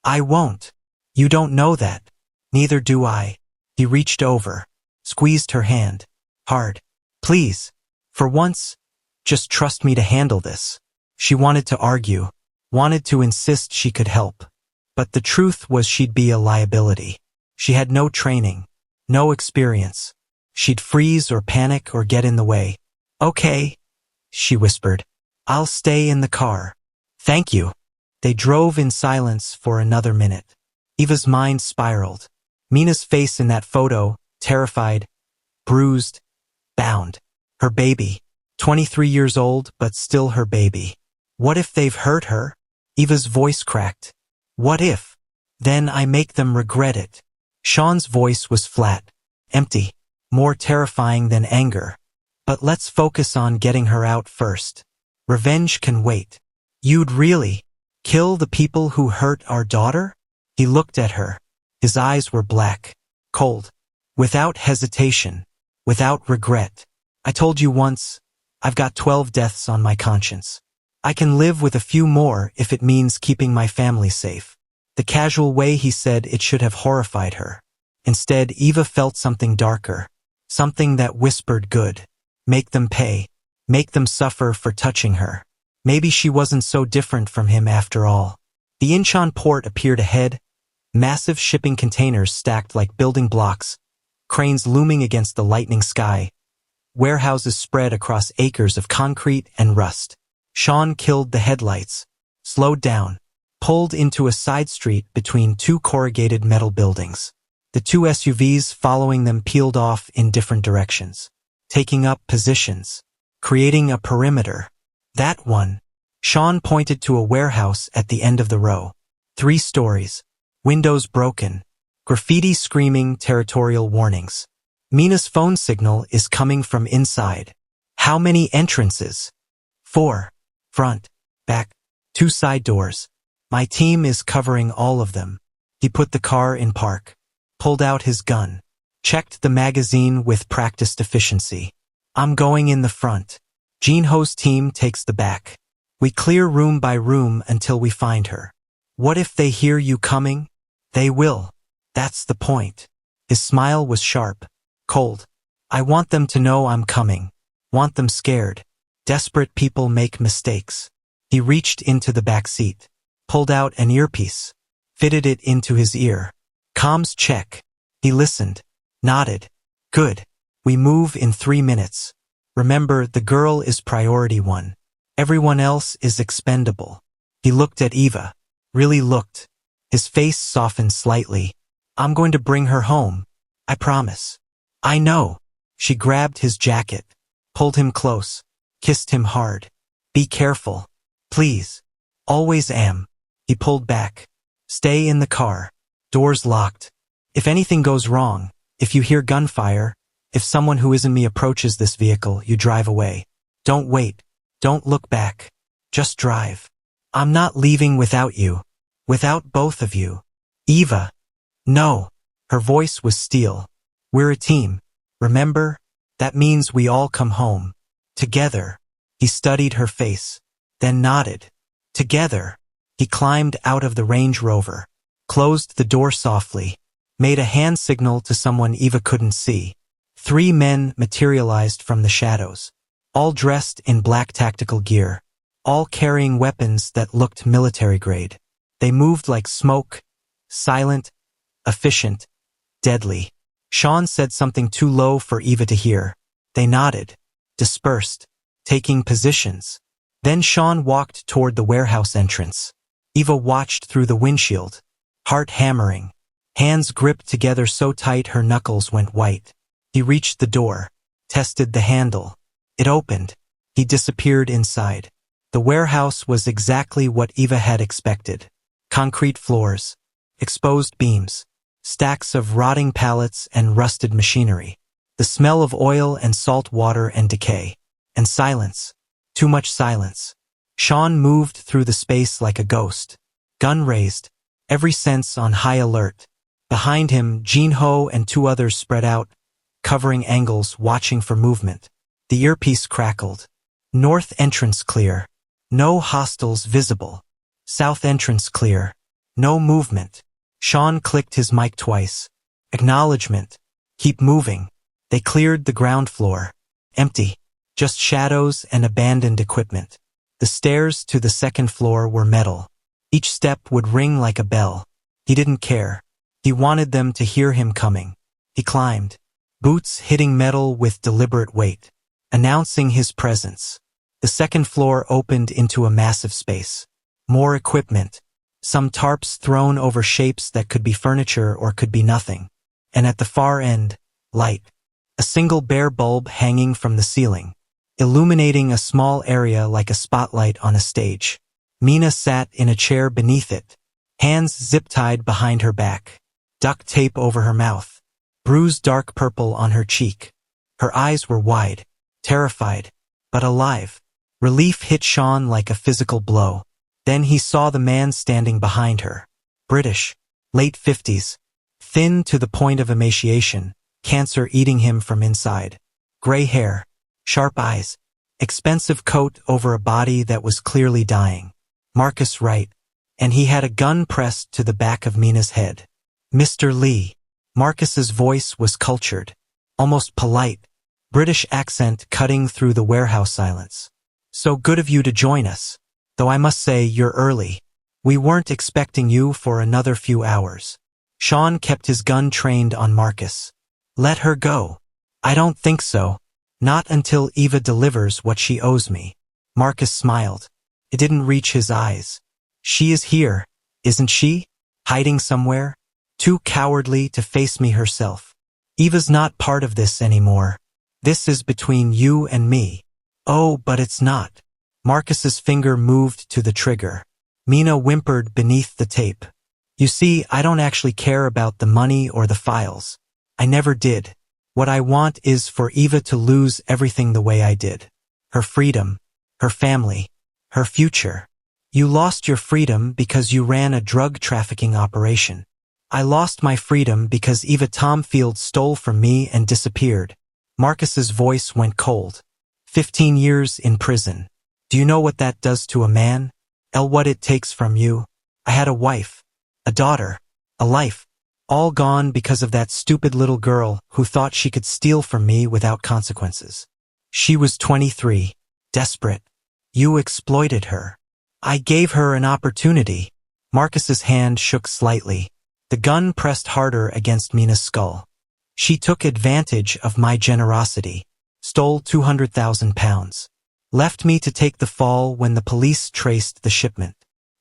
I won't. You don't know that. Neither do I. He reached over, squeezed her hand. Hard. Please. For once, just trust me to handle this. She wanted to argue, wanted to insist she could help. But the truth was she'd be a liability. She had no training, no experience. She'd freeze or panic or get in the way. Okay, she whispered. I'll stay in the car. Thank you. They drove in silence for another minute. Eva's mind spiraled. Mina's face in that photo, terrified, bruised, bound. Her baby. 23 years old, but still her baby. What if they've hurt her? Eva's voice cracked. What if? Then I make them regret it. Shawn's voice was flat, empty, more terrifying than anger. But let's focus on getting her out first. Revenge can wait. You'd really kill the people who hurt our daughter? He looked at her. His eyes were black, cold, without hesitation, without regret. I told you once, I've got 12 deaths on my conscience. I can live with a few more if it means keeping my family safe. The casual way he said it should have horrified her. Instead, Eva felt something darker. Something that whispered good. Make them pay. Make them suffer for touching her. Maybe she wasn't so different from him after all. The Incheon port appeared ahead. Massive shipping containers stacked like building blocks. Cranes looming against the lightning sky. Warehouses spread across acres of concrete and rust. Shawn killed the headlights. Slowed down. Pulled into a side street between two corrugated metal buildings. The two SUVs following them peeled off in different directions, taking up positions, creating a perimeter. That one. Shawn pointed to a warehouse at the end of the row. 3 stories. Windows broken. Graffiti screaming territorial warnings. Mina's phone signal is coming from inside. How many entrances? 4. Front. Back. 2 side doors. My team is covering all of them. He put the car in park. Pulled out his gun. Checked the magazine with practiced efficiency. I'm going in the front. Jinho's team takes the back. We clear room by room until we find her. What if they hear you coming? They will. That's the point. His smile was sharp, cold. I want them to know I'm coming. Want them scared. Desperate people make mistakes. He reached into the back seat. Pulled out an earpiece. Fitted it into his ear. Comms check. He listened. Nodded. Good. We move in 3 minutes. Remember, the girl is priority 1. Everyone else is expendable. He looked at Eva. Really looked. His face softened slightly. I'm going to bring her home. I promise. I know. She grabbed his jacket. Pulled him close. Kissed him hard. Be careful. Please. Always am. He pulled back. Stay in the car. Doors locked. If anything goes wrong, if you hear gunfire, if someone who isn't me approaches this vehicle, you drive away. Don't wait. Don't look back. Just drive. I'm not leaving without you. Without both of you. Eva. No. Her voice was steel. We're a team. Remember? That means we all come home. Together. He studied her face. Then nodded. Together. He climbed out of the Range Rover. Closed the door softly. Made a hand signal to someone Eva couldn't see. 3 men materialized from the shadows. All dressed in black tactical gear. All carrying weapons that looked military grade. They moved like smoke. Silent. Efficient. Deadly. Shawn said something too low for Eva to hear. They nodded. Dispersed. Taking positions. Then Shawn walked toward the warehouse entrance. Eva watched through the windshield. Heart hammering. Hands gripped together so tight her knuckles went white. He reached the door. Tested the handle. It opened. He disappeared inside. The warehouse was exactly what Eva had expected. Concrete floors. Exposed beams. Stacks of rotting pallets and rusted machinery. The smell of oil and salt water and decay. And silence. Too much silence. Shawn moved through the space like a ghost. Gun raised. Every sense on high alert. Behind him, Jinho and 2 others spread out, covering angles, watching for movement. The earpiece crackled. North entrance clear. No hostiles visible. South entrance clear. No movement. Shawn clicked his mic twice. Acknowledgement. Keep moving. They cleared the ground floor. Empty. Just shadows and abandoned equipment. The stairs to the 2nd floor were metal. Each step would ring like a bell. He didn't care. He wanted them to hear him coming. He climbed. Boots hitting metal with deliberate weight. Announcing his presence. The 2nd floor opened into a massive space. More equipment. Some tarps thrown over shapes that could be furniture or could be nothing. And at the far end, light. A single bare bulb hanging from the ceiling, illuminating a small area like a spotlight on a stage. Mina sat in a chair beneath it, hands zip-tied behind her back, duct tape over her mouth, bruised dark purple on her cheek. Her eyes were wide, terrified, but alive. Relief hit Shawn like a physical blow. Then he saw the man standing behind her. British, late 50s, thin to the point of emaciation, cancer eating him from inside. Gray hair, Sharp eyes. Expensive coat over a body that was clearly dying. Marcus Wright. And he had a gun pressed to the back of Mina's head. Mr. Lee. Marcus's voice was cultured. Almost polite. British accent cutting through the warehouse silence. So good of you to join us. Though I must say you're early. We weren't expecting you for another few hours. Shawn kept his gun trained on Marcus. Let her go. I don't think so. Not until Eva delivers what she owes me. Marcus smiled. It didn't reach his eyes. She is here, isn't she? Hiding somewhere? Too cowardly to face me herself. Eva's not part of this anymore. This is between you and me. Oh, but it's not. Marcus's finger moved to the trigger. Mina whimpered beneath the tape. You see, I don't actually care about the money or the files. I never did. What I want is for Eva to lose everything the way I did. Her freedom, her family, her future. You lost your freedom because you ran a drug trafficking operation. I lost my freedom because Eva Tomfield stole from me and disappeared. Marcus's voice went cold. 15 years in prison. Do you know what that does to a man? What it takes from you? I had a wife, a daughter, a life, all gone because of that stupid little girl who thought she could steal from me without consequences. She was 23, desperate. You exploited her. I gave her an opportunity. Marcus's hand shook slightly. The gun pressed harder against Mina's skull. She took advantage of my generosity, stole 200,000 pounds. Left me to take the fall when the police traced the shipment.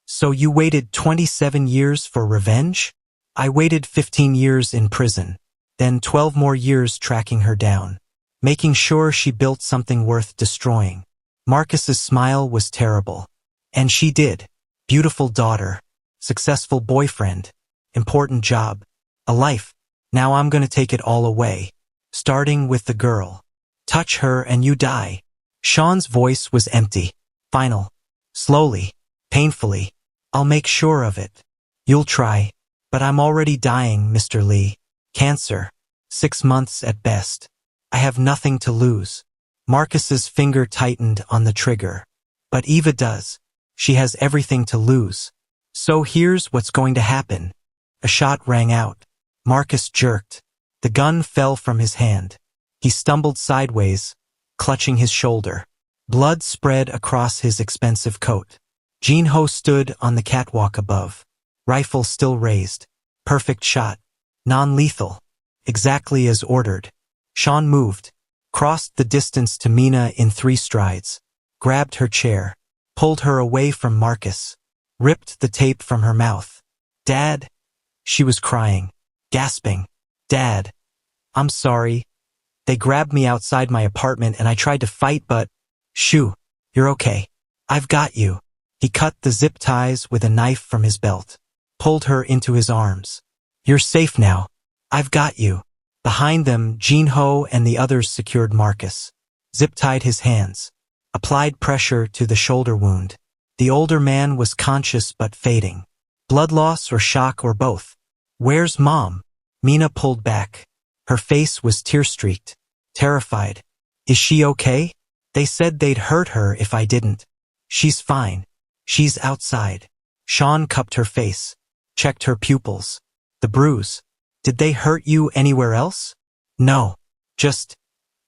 So you waited 27 years for revenge? I waited 15 years in prison, then 12 more years tracking her down, making sure she built something worth destroying. Marcus's smile was terrible. And she did. Beautiful daughter, successful boyfriend, important job, a life. Now I'm gonna take it all away, starting with the girl. Touch her and you die. Shawn's voice was empty, final. Slowly, painfully. I'll make sure of it. You'll try. But I'm already dying, Mr. Lee. Cancer. 6 months at best. I have nothing to lose. Marcus's finger tightened on the trigger. But Eva does. She has everything to lose. So here's what's going to happen. A shot rang out. Marcus jerked. The gun fell from his hand. He stumbled sideways, clutching his shoulder. Blood spread across his expensive coat. Jinho stood on the catwalk above. Rifle still raised. Perfect shot. Non-lethal. Exactly as ordered. Shawn moved. Crossed the distance to Mina in 3 strides. Grabbed her chair. Pulled her away from Marcus. Ripped the tape from her mouth. Dad? She was crying. Gasping. Dad. I'm sorry. They grabbed me outside my apartment and I tried to fight but… Shoo. You're okay. I've got you. He cut the zip ties with a knife from his belt. Pulled her into his arms. You're safe now. I've got you. Behind them, Jinho and the others secured Marcus. Zip-tied his hands. Applied pressure to the shoulder wound. The older man was conscious but fading. Blood loss or shock or both. Where's Mom? Mina pulled back. Her face was tear-streaked. Terrified. Is she okay? They said they'd hurt her if I didn't. She's fine. She's outside. Shawn cupped her face. Checked her pupils. The bruise. Did they hurt you anywhere else? No. Just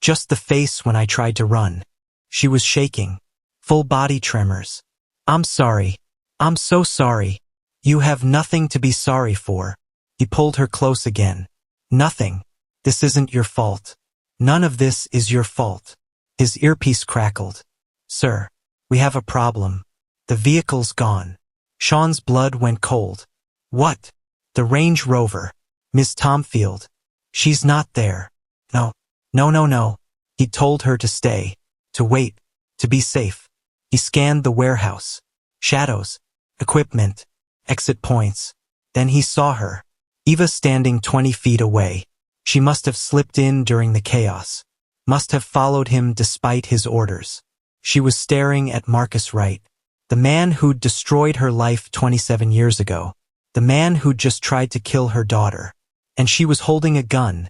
the face when I tried to run. She was shaking. Full body tremors. I'm sorry. I'm so sorry. You have nothing to be sorry for. He pulled her close again. Nothing. This isn't your fault. None of this is your fault. His earpiece crackled. Sir, we have a problem. The vehicle's gone. Shawn's blood went cold. What? The Range Rover. Miss Tomfield. She's not there. No. No. He told her to stay. To wait. To be safe. He scanned the warehouse. Shadows. Equipment. Exit points. Then he saw her. Eva standing 20 feet away. She must have slipped in during the chaos. Must have followed him despite his orders. She was staring at Marcus Wright. The man who'd destroyed her life 27 years ago. The man who'd just tried to kill her daughter. And she was holding a gun.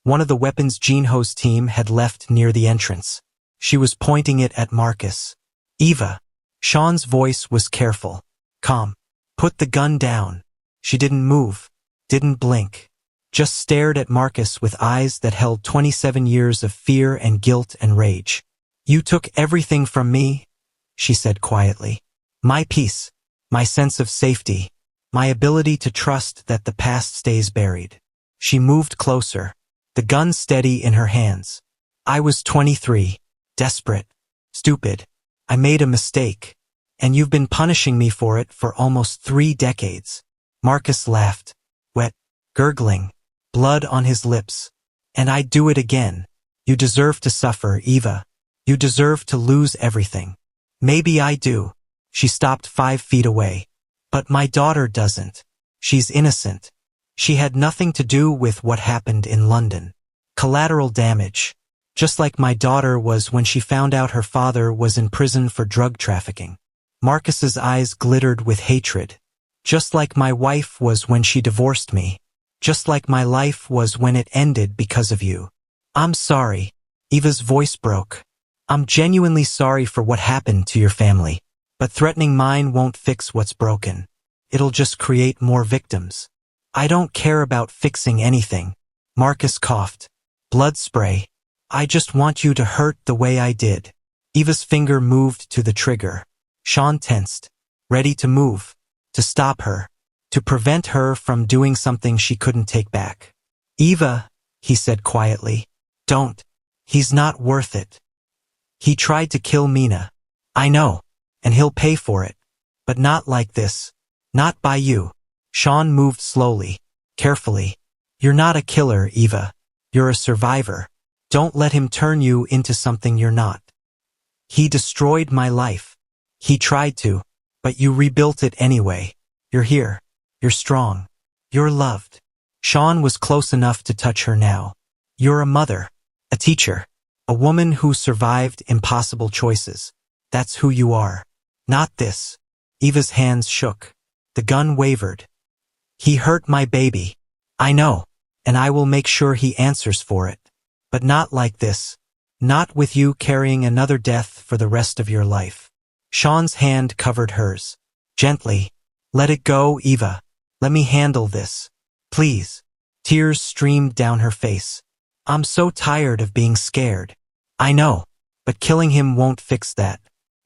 One of the weapons Jinho's team had left near the entrance. She was pointing it at Marcus. Eva. Shawn's voice was careful. Calm. Put the gun down. She didn't move. Didn't blink. Just stared at Marcus with eyes that held 27 years of fear and guilt and rage. You took everything from me, she said quietly. My peace. My sense of safety. My ability to trust that the past stays buried. She moved closer, the gun steady in her hands. I was 23, desperate, stupid. I made a mistake, and you've been punishing me for it for almost 3 decades. Marcus laughed, wet, gurgling, blood on his lips. And I'd do it again. You deserve to suffer, Eva. You deserve to lose everything. Maybe I do. She stopped 5 feet away. But my daughter doesn't. She's innocent. She had nothing to do with what happened in London. Collateral damage. Just like my daughter was when she found out her father was in prison for drug trafficking. Marcus's eyes glittered with hatred. Just like my wife was when she divorced me. Just like my life was when it ended because of you. I'm sorry. Eva's voice broke. I'm genuinely sorry for what happened to your family. But threatening mine won't fix what's broken. It'll just create more victims. I don't care about fixing anything. Marcus coughed. Blood spray. I just want you to hurt the way I did. Eva's finger moved to the trigger. Shawn tensed. Ready to move. To stop her. To prevent her from doing something she couldn't take back. Eva, he said quietly. Don't. He's not worth it. He tried to kill Mina. I know. And he'll pay for it. But not like this. Not by you. Shawn moved slowly, carefully. You're not a killer, Eva. You're a survivor. Don't let him turn you into something you're not. He destroyed my life. He tried to, but you rebuilt it anyway. You're here. You're strong. You're loved. Shawn was close enough to touch her now. You're a mother, a teacher, a woman who survived impossible choices. That's who you are. Not this. Eva's hands shook. The gun wavered. He hurt my baby. I know, and I will make sure he answers for it. But not like this. Not with you carrying another death for the rest of your life. Shawn's hand covered hers. Gently. Let it go, Eva. Let me handle this. Please. Tears streamed down her face. I'm so tired of being scared. I know, but killing him won't fix that.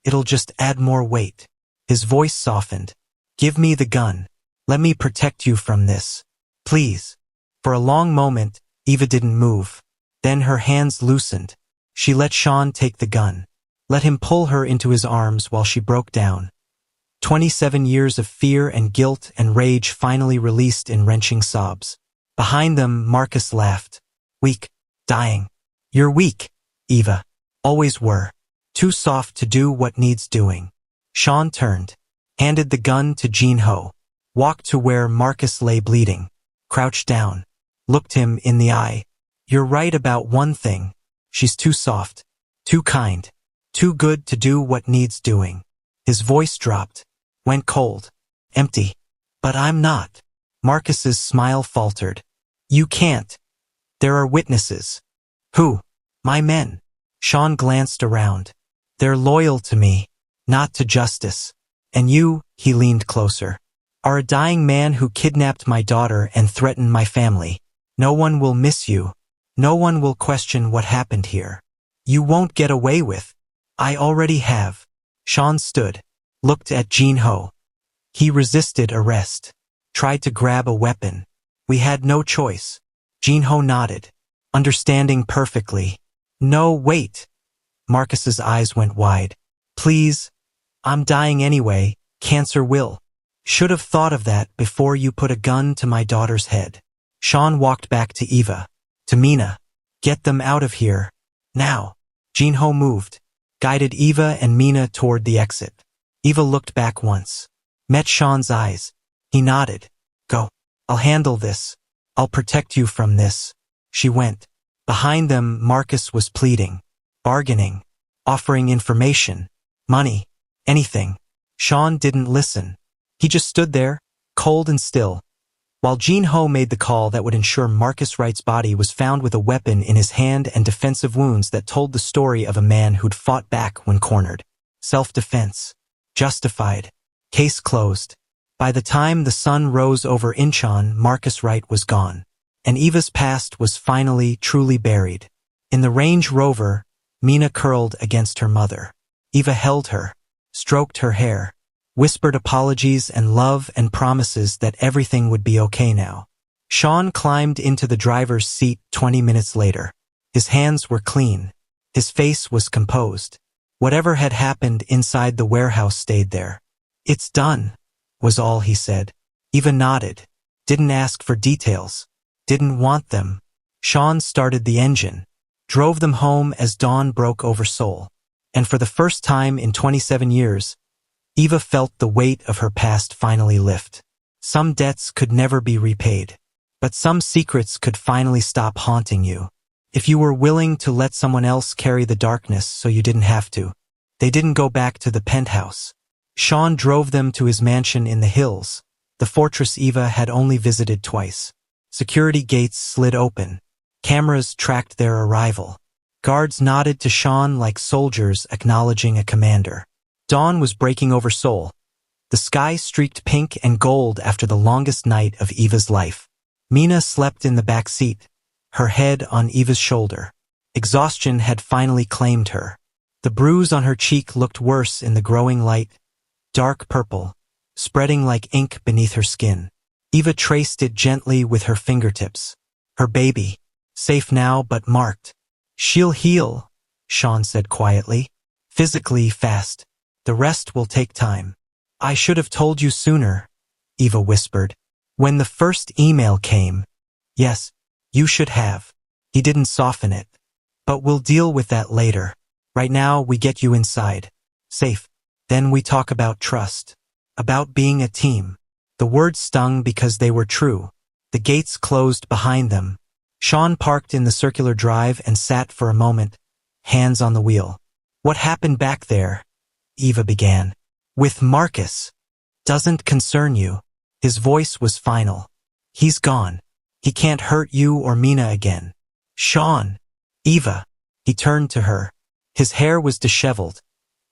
It'll just add more weight. His voice softened. Give me the gun. Let me protect you from this. Please. For a long moment, Eva didn't move. Then her hands loosened. She let Shawn take the gun. Let him pull her into his arms while she broke down. 27 years of fear and guilt and rage finally released in wrenching sobs. Behind them, Marcus laughed. Weak. Dying. You're weak, Eva. Always were. Too soft to do what needs doing. Shawn turned, handed the gun to Jin-ho, walked to where Marcus lay bleeding, crouched down, looked him in the eye. You're right about one thing. She's too soft, too kind, too good to do what needs doing. His voice dropped, went cold, empty. But I'm not. Marcus's smile faltered. You can't. There are witnesses. Who? My men. Shawn glanced around. They're loyal to me, not to justice. And you, he leaned closer, are a dying man who kidnapped my daughter and threatened my family. No one will miss you. No one will question what happened here. You won't get away with. I already have. Shawn stood, looked at Jin-ho. He resisted arrest, tried to grab a weapon. We had no choice. Jin-ho nodded, understanding perfectly. No, wait. Marcus's eyes went wide. Please. I'm dying anyway. Cancer will. Should have thought of that before you put a gun to my daughter's head. Shawn walked back to Eva, to Mina. Get them out of here. Now. Jin-ho moved, guided Eva and Mina toward the exit. Eva looked back once, met Shawn's eyes. He nodded. Go. I'll handle this. I'll protect you from this. She went. Behind them, Marcus was pleading, bargaining, offering information, money, anything. Shawn didn't listen. He just stood there, cold and still. while Jin-ho made the call that would ensure Marcus Wright's body was found with a weapon in his hand and defensive wounds that told the story of a man who'd fought back when cornered. Self-defense. Justified. Case closed. By the time the sun rose over Incheon, Marcus Wright was gone, and Eva's past was finally truly buried. In the Range Rover, Mina curled against her mother. Eva held her, stroked her hair, whispered apologies and love and promises that everything would be okay now. Shawn climbed into the driver's seat 20 minutes later. His hands were clean. His face was composed. Whatever had happened inside the warehouse stayed there. "It's done," was all he said. Eva nodded, didn't ask for details, didn't want them. Shawn started the engine, drove them home as dawn broke over Seoul. And for the first time in 27 years, Eva felt the weight of her past finally lift. Some debts could never be repaid, but some secrets could finally stop haunting you. If you were willing to let someone else carry the darkness so you didn't have to. They didn't go back to the penthouse. Shawn drove them to his mansion in the hills, the fortress Eva had only visited twice. Security gates slid open. Cameras tracked their arrival. Guards nodded to Shawn like soldiers acknowledging a commander. Dawn was breaking over Seoul. The sky streaked pink and gold after the longest night of Eva's life. Mina slept in the back seat, her head on Eva's shoulder. Exhaustion had finally claimed her. The bruise on her cheek looked worse in the growing light, dark purple, spreading like ink beneath her skin. Eva traced it gently with her fingertips. Her baby, safe now but marked. "She'll heal," Shawn said quietly. "Physically fast. The rest will take time." "I should have told you sooner," Eva whispered. "When the first email came." "Yes, you should have." He didn't soften it. "But we'll deal with that later. Right now we get you inside. Safe. Then we talk about trust. About being a team." The words stung because they were true. The gates closed behind them. Shawn parked in the circular drive and sat for a moment, hands on the wheel. "What happened back there?" Eva began. "With Marcus. Doesn't concern you." His voice was final. "He's gone. He can't hurt you or Mina again." "Shawn." "Eva." He turned to her. His hair was disheveled,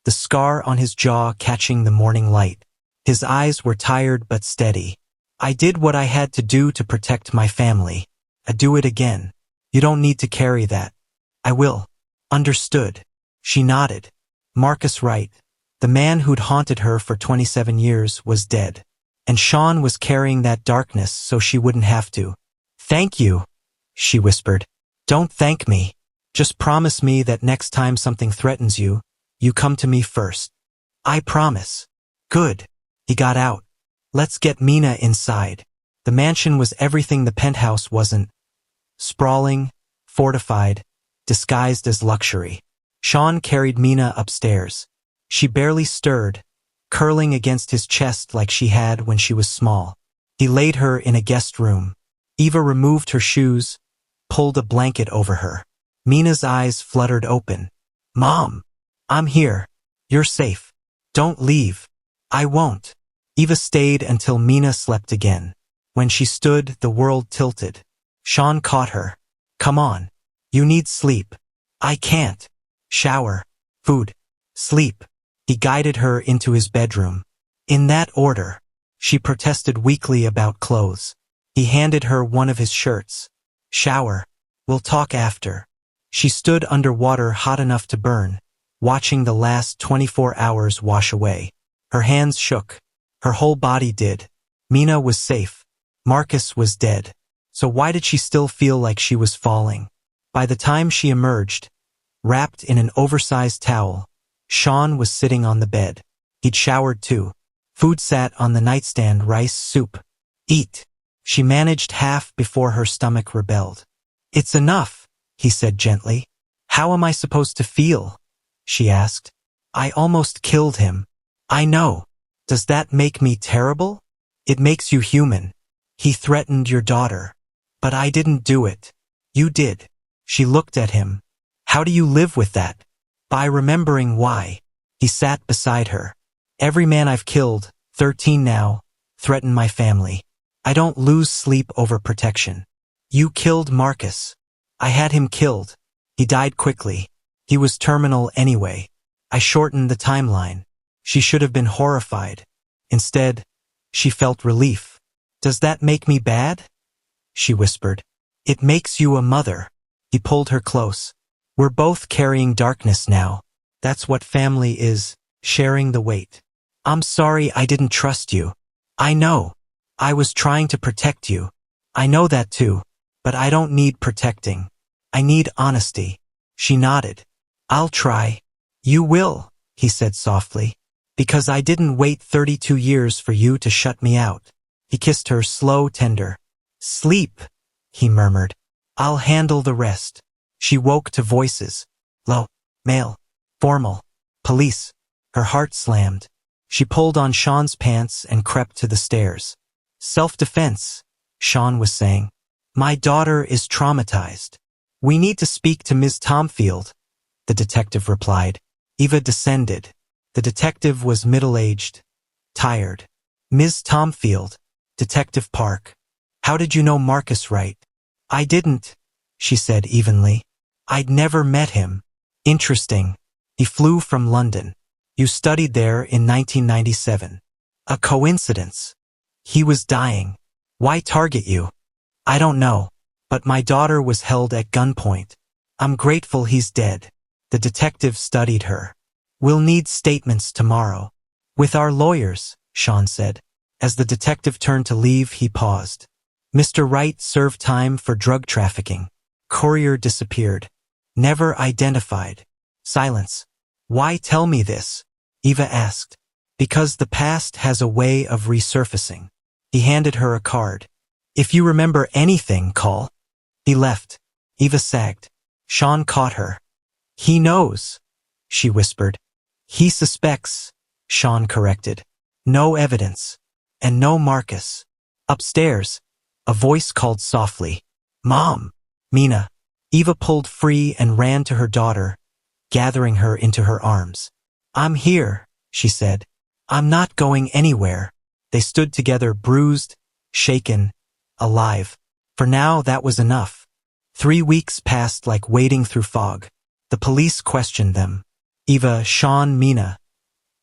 the scar on his jaw catching the morning light. His eyes were tired but steady. "I did what I had to do to protect my family. I do it again. You don't need to carry that." "I will." "Understood." She nodded. Marcus Wright, the man who'd haunted her for 27 years, was dead. And Shawn was carrying that darkness so she wouldn't have to. "Thank you," she whispered. "Don't thank me. Just promise me that next time something threatens you, you come to me first." "I promise." "Good." He got out. "Let's get Mina inside." The mansion was everything the penthouse wasn't. Sprawling, fortified, disguised as luxury. Shawn carried Mina upstairs. She barely stirred, curling against his chest like she had when she was small. He laid her in a guest room. Eva removed her shoes, pulled a blanket over her. Mina's eyes fluttered open. "Mom, I'm here. You're safe. Don't leave." "I won't." Eva stayed until Mina slept again. When she stood, the world tilted. Shawn caught her. "Come on. You need sleep." "I can't." "Shower. Food. Sleep." He guided her into his bedroom. "In that order." She protested weakly about clothes. He handed her one of his shirts. "Shower. We'll talk after." She stood under water hot enough to burn, watching the last 24 hours wash away. Her hands shook. Her whole body did. Mina was safe. Marcus was dead. So why did she still feel like she was falling? By the time she emerged, wrapped in an oversized towel, Shawn was sitting on the bed. He'd showered too. Food sat on the nightstand, rice, soup. "Eat." She managed half before her stomach rebelled. "It's enough," he said gently. "How am I supposed to feel?" she asked. "I almost killed him." "I know. Does that make me terrible?" "It makes you human. He threatened your daughter. But I didn't do it." "You did." She looked at him. "How do you live with that?" "By remembering why." He sat beside her. "Every man I've killed, 13 now, threatened my family. I don't lose sleep over protection. You killed Marcus. I had him killed. He died quickly. He was terminal anyway. I shortened the timeline. She should have been horrified. Instead, she felt relief. Does that make me bad? She whispered. It makes you a mother. He pulled her close. We're both carrying darkness now. That's what family is, sharing the weight. I'm sorry I didn't trust you. I know. I was trying to protect you. I know that too. But I don't need protecting. I need honesty. She nodded. I'll try. You will, he said softly. Because I didn't wait 32 years for you to shut me out. He kissed her slow, tender. Sleep, he murmured. I'll handle the rest. She woke to voices. Low, male, formal, police. Her heart slammed. She pulled on Shawn's pants and crept to the stairs. Self-defense, Shawn was saying. My daughter is traumatized. We need to speak to Ms. Tomfield, the detective replied. Eva descended. The detective was middle-aged, tired. Ms. Tomfield, Detective Park. How did you know Marcus Wright? I didn't, she said evenly. I'd never met him. Interesting. He flew from London. You studied there in 1997. A coincidence. He was dying. Why target you? I don't know. But my daughter was held at gunpoint. I'm grateful he's dead. The detective studied her. We'll need statements tomorrow. With our lawyers, Shawn said. As the detective turned to leave, he paused. Mr. Wright served time for drug trafficking. Courier disappeared. Never identified. Silence. Why tell me this? Eva asked. Because the past has a way of resurfacing. He handed her a card. If you remember anything, call. He left. Eva sagged. Shawn caught her. He knows, she whispered. He suspects, Shawn corrected. No evidence. And no Marcus. Upstairs, a voice called softly. Mom! Mina. Eva pulled free and ran to her daughter, gathering her into her arms. I'm here, she said. I'm not going anywhere. They stood together, bruised, shaken, alive. For now, that was enough. 3 weeks passed like wading through fog. The police questioned them. Eva, Shawn, Mina.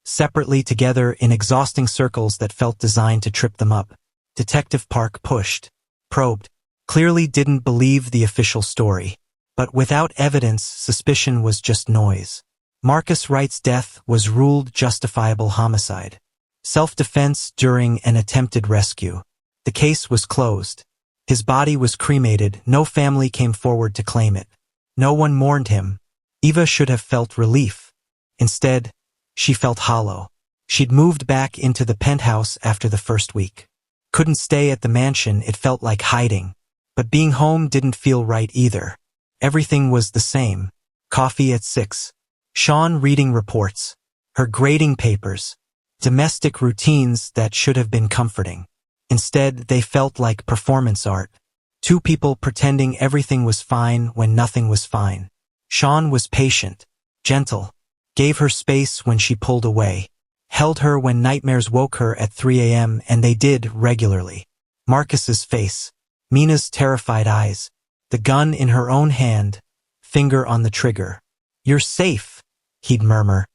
Separately, together, in exhausting circles that felt designed to trip them up. Detective Park pushed, probed, clearly didn't believe the official story. But without evidence, suspicion was just noise. Marcus Wright's death was ruled justifiable homicide. Self-defense during an attempted rescue. The case was closed. His body was cremated. No family came forward to claim it. No one mourned him. Eva should have felt relief. Instead, she felt hollow. She'd moved back into the penthouse after the first week. Couldn't stay at the mansion, it felt like hiding. But being home didn't feel right either. Everything was the same. Coffee at 6. Shawn reading reports. Her grading papers. Domestic routines that should have been comforting. Instead, they felt like performance art. Two people pretending everything was fine when nothing was fine. Shawn was patient, gentle, gave her space when she pulled away, held her when nightmares woke her at 3 a.m., and they did regularly. Marcus's face, Mina's terrified eyes, the gun in her own hand, finger on the trigger. You're safe, he'd murmur,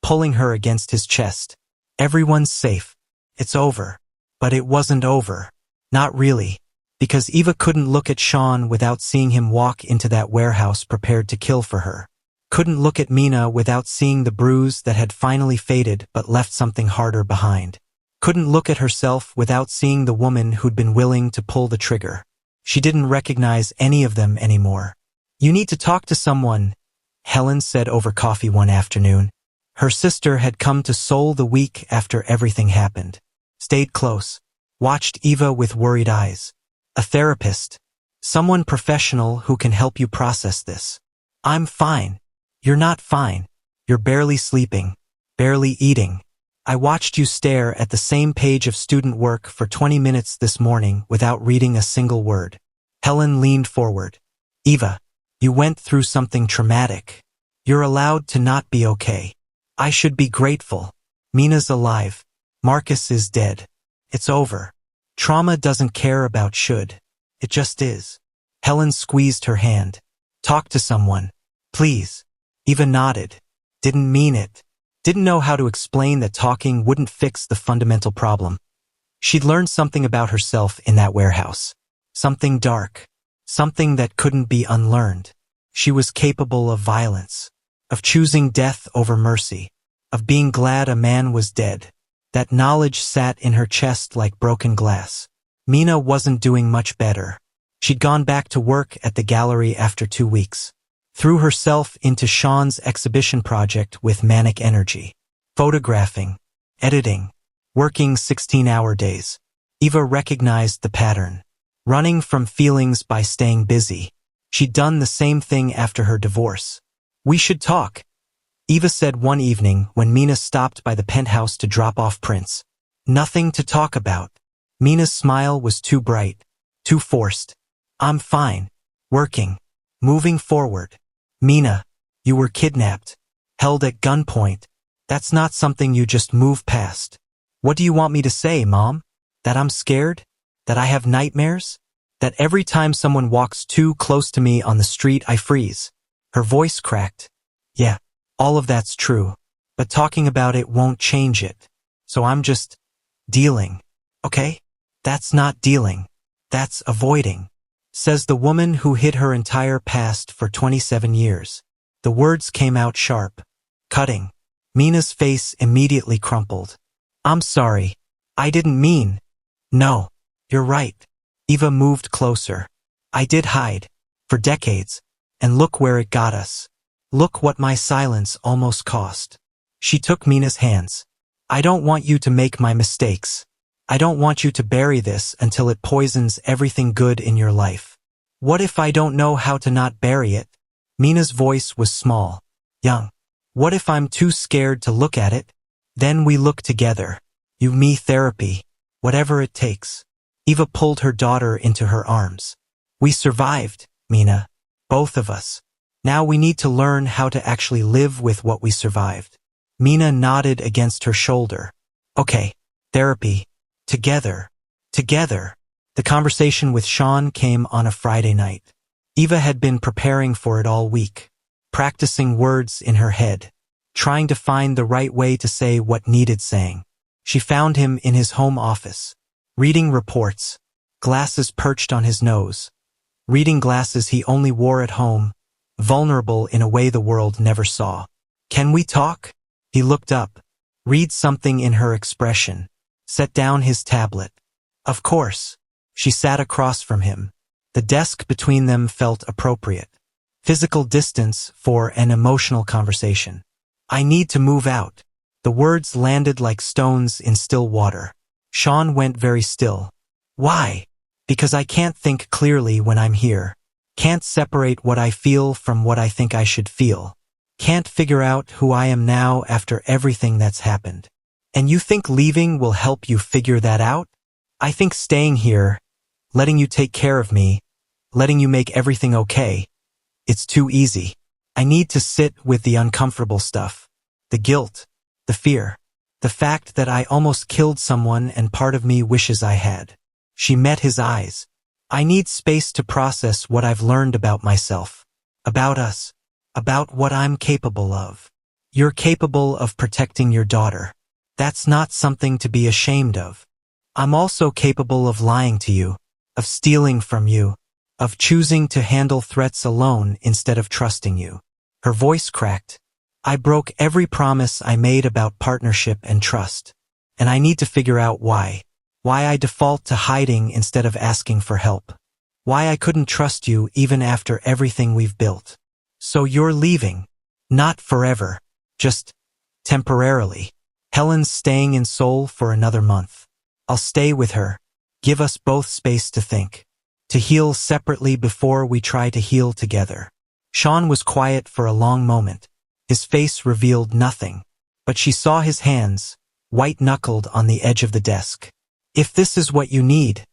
pulling her against his chest. Everyone's safe. It's over. But it wasn't over. Not really. Because Eva couldn't look at Shawn without seeing him walk into that warehouse prepared to kill for her. Couldn't look at Mina without seeing the bruise that had finally faded but left something harder behind. Couldn't look at herself without seeing the woman who'd been willing to pull the trigger. She didn't recognize any of them anymore. You need to talk to someone, Helen said over coffee one afternoon. Her sister had come to Seoul the week after everything happened. Stayed close. Watched Eva with worried eyes. A therapist. Someone professional who can help you process this. I'm fine. You're not fine. You're barely sleeping. Barely eating. I watched you stare at the same page of student work for 20 minutes this morning without reading a single word. Helen leaned forward. Eva, you went through something traumatic. You're allowed to not be okay. I should be grateful. Mina's alive. Marcus is dead. It's over. Trauma doesn't care about should. It just is. Helen squeezed her hand. Talk to someone. Please. Eva nodded. Didn't mean it. Didn't know how to explain that talking wouldn't fix the fundamental problem. She'd learned something about herself in that warehouse. Something dark. Something that couldn't be unlearned. She was capable of violence. Of choosing death over mercy. Of being glad a man was dead. That knowledge sat in her chest like broken glass. Mina wasn't doing much better. She'd gone back to work at the gallery after 2 weeks. Threw herself into Shawn's exhibition project with manic energy. Photographing. Editing. Working 16-hour days. Eva recognized the pattern. Running from feelings by staying busy. She'd done the same thing after her divorce. We should talk, Eva said one evening when Mina stopped by the penthouse to drop off prints. Nothing to talk about. Mina's smile was too bright, too forced. I'm fine. Working. Moving forward. Mina, you were kidnapped. Held at gunpoint. That's not something you just move past. What do you want me to say, Mom? That I'm scared? That I have nightmares? That every time someone walks too close to me on the street I freeze? Her voice cracked. Yeah, all of that's true. But talking about it won't change it. So I'm just dealing. Okay? That's not dealing. That's avoiding. Says the woman who hid her entire past for 27 years. The words came out sharp. Cutting. Mina's face immediately crumpled. I'm sorry. I didn't mean. No. You're right. Eva moved closer. I did hide. For decades. And look where it got us. Look what my silence almost cost. She took Mina's hands. I don't want you to make my mistakes. I don't want you to bury this until it poisons everything good in your life. What if I don't know how to not bury it? Mina's voice was small. Young. What if I'm too scared to look at it? Then we look together. You, me therapy. Whatever it takes. Eva pulled her daughter into her arms. We survived, Mina. Both of us. Now we need to learn how to actually live with what we survived. Mina nodded against her shoulder. Okay. Therapy. Together. Together. The conversation with Shawn came on a Friday night. Eva had been preparing for it all week. Practicing words in her head. Trying to find the right way to say what needed saying. She found him in his home office. Reading reports. Glasses perched on his nose. Reading glasses he only wore at home. Vulnerable in a way the world never saw. Can we talk? He looked up. Read something in her expression. Set down his tablet. Of course. She sat across from him. The desk between them felt appropriate. Physical distance for an emotional conversation. I need to move out. The words landed like stones in still water. Shawn went very still. Why? Because I can't think clearly when I'm here. Can't separate what I feel from what I think I should feel. Can't figure out who I am now after everything that's happened. And you think leaving will help you figure that out? I think staying here, letting you take care of me, letting you make everything okay, it's too easy. I need to sit with the uncomfortable stuff. The guilt, the fear, the fact that I almost killed someone and part of me wishes I had. She met his eyes. I need space to process what I've learned about myself, about us, about what I'm capable of. You're capable of protecting your daughter. That's not something to be ashamed of. I'm also capable of lying to you, of stealing from you, of choosing to handle threats alone instead of trusting you. Her voice cracked. I broke every promise I made about partnership and trust. And I need to figure out why. Why I default to hiding instead of asking for help. Why I couldn't trust you even after everything we've built. So you're leaving. Not forever. Just temporarily. Helen's staying in Seoul for another month. I'll stay with her. Give us both space to think. To heal separately before we try to heal together. Shawn was quiet for a long moment. His face revealed nothing. But she saw his hands, white-knuckled on the edge of the desk. If this is what you need,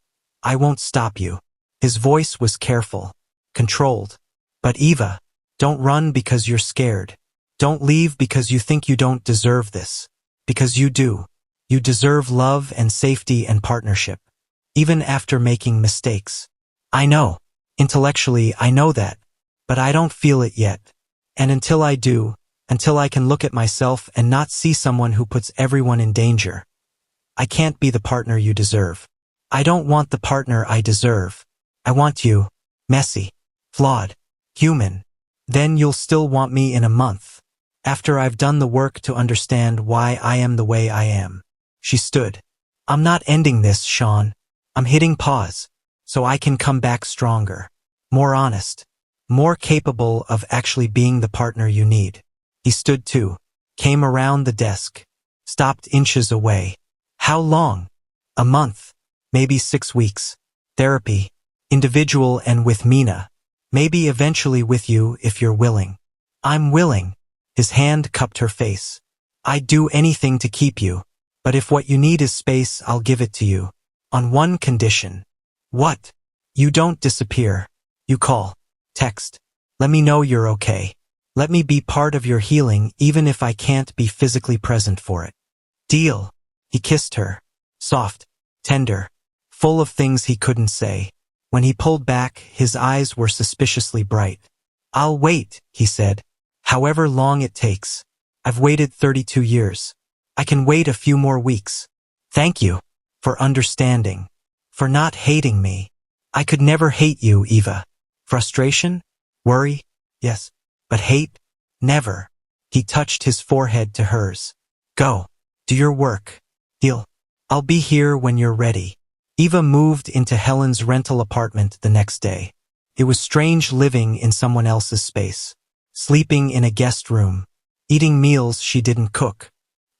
I won't stop you. His voice was careful, controlled. But Eva, don't run because you're scared. Don't leave because you think you don't deserve this. Because you do. You deserve love and safety and partnership. even after making mistakes. I know. Intellectually, I know that. But I don't feel it yet. And until I do, until I can look at myself and not see someone who puts everyone in danger, I can't be the partner you deserve. I don't want the partner I deserve. I want you, messy, flawed, human. Then you'll still want me in a month, after I've done the work to understand why I am the way I am. She stood. I'm not ending this, Shawn. I'm hitting pause, so I can come back stronger, more honest, more capable of actually being the partner you need. He stood too, came around the desk, stopped inches away. How long? A month, maybe 6 weeks. Therapy, individual and with Mina. Maybe eventually with you if you're willing. I'm willing. His hand cupped her face. I'd do anything to keep you, but if what you need is space, I'll give it to you. On one condition. What? You don't disappear. You call. Text. Let me know you're okay. Let me be part of your healing even if I can't be physically present for it. Deal. He kissed her. Soft. Tender. Full of things he couldn't say. When he pulled back, his eyes were suspiciously bright. I'll wait, he said. However long it takes. I've waited 32 years. I can wait a few more weeks. Thank you. For understanding. For not hating me. I could never hate you, Eva. Frustration? Worry? Yes. But hate? Never. He touched his forehead to hers. Go. Do your work. Deal. I'll be here when you're ready. Eva moved into Helen's rental apartment the next day. It was strange living in someone else's space. Sleeping in a guest room. Eating meals she didn't cook.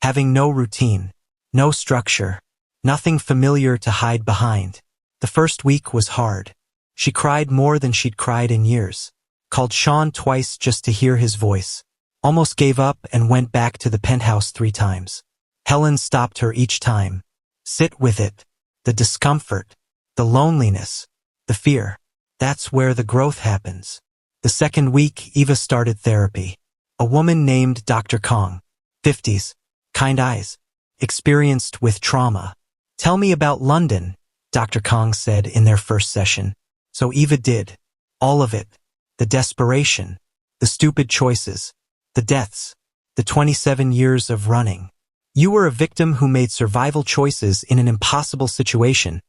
Having no routine. No structure. Nothing familiar to hide behind. The first week was hard. She cried more than she'd cried in years. Called Shawn twice just to hear his voice. Almost gave up and went back to the penthouse 3 times. Helen stopped her each time. Sit with it. The discomfort. The loneliness. The fear. That's where the growth happens. The second week, Eva started therapy. A woman named Dr. Kong. 50s. Kind eyes. Experienced with trauma. Tell me about London, Dr. Kong said in their first session. So Eva did. All of it. The desperation. The stupid choices. The deaths. The 27 years of running. You were a victim who made survival choices in an impossible situation,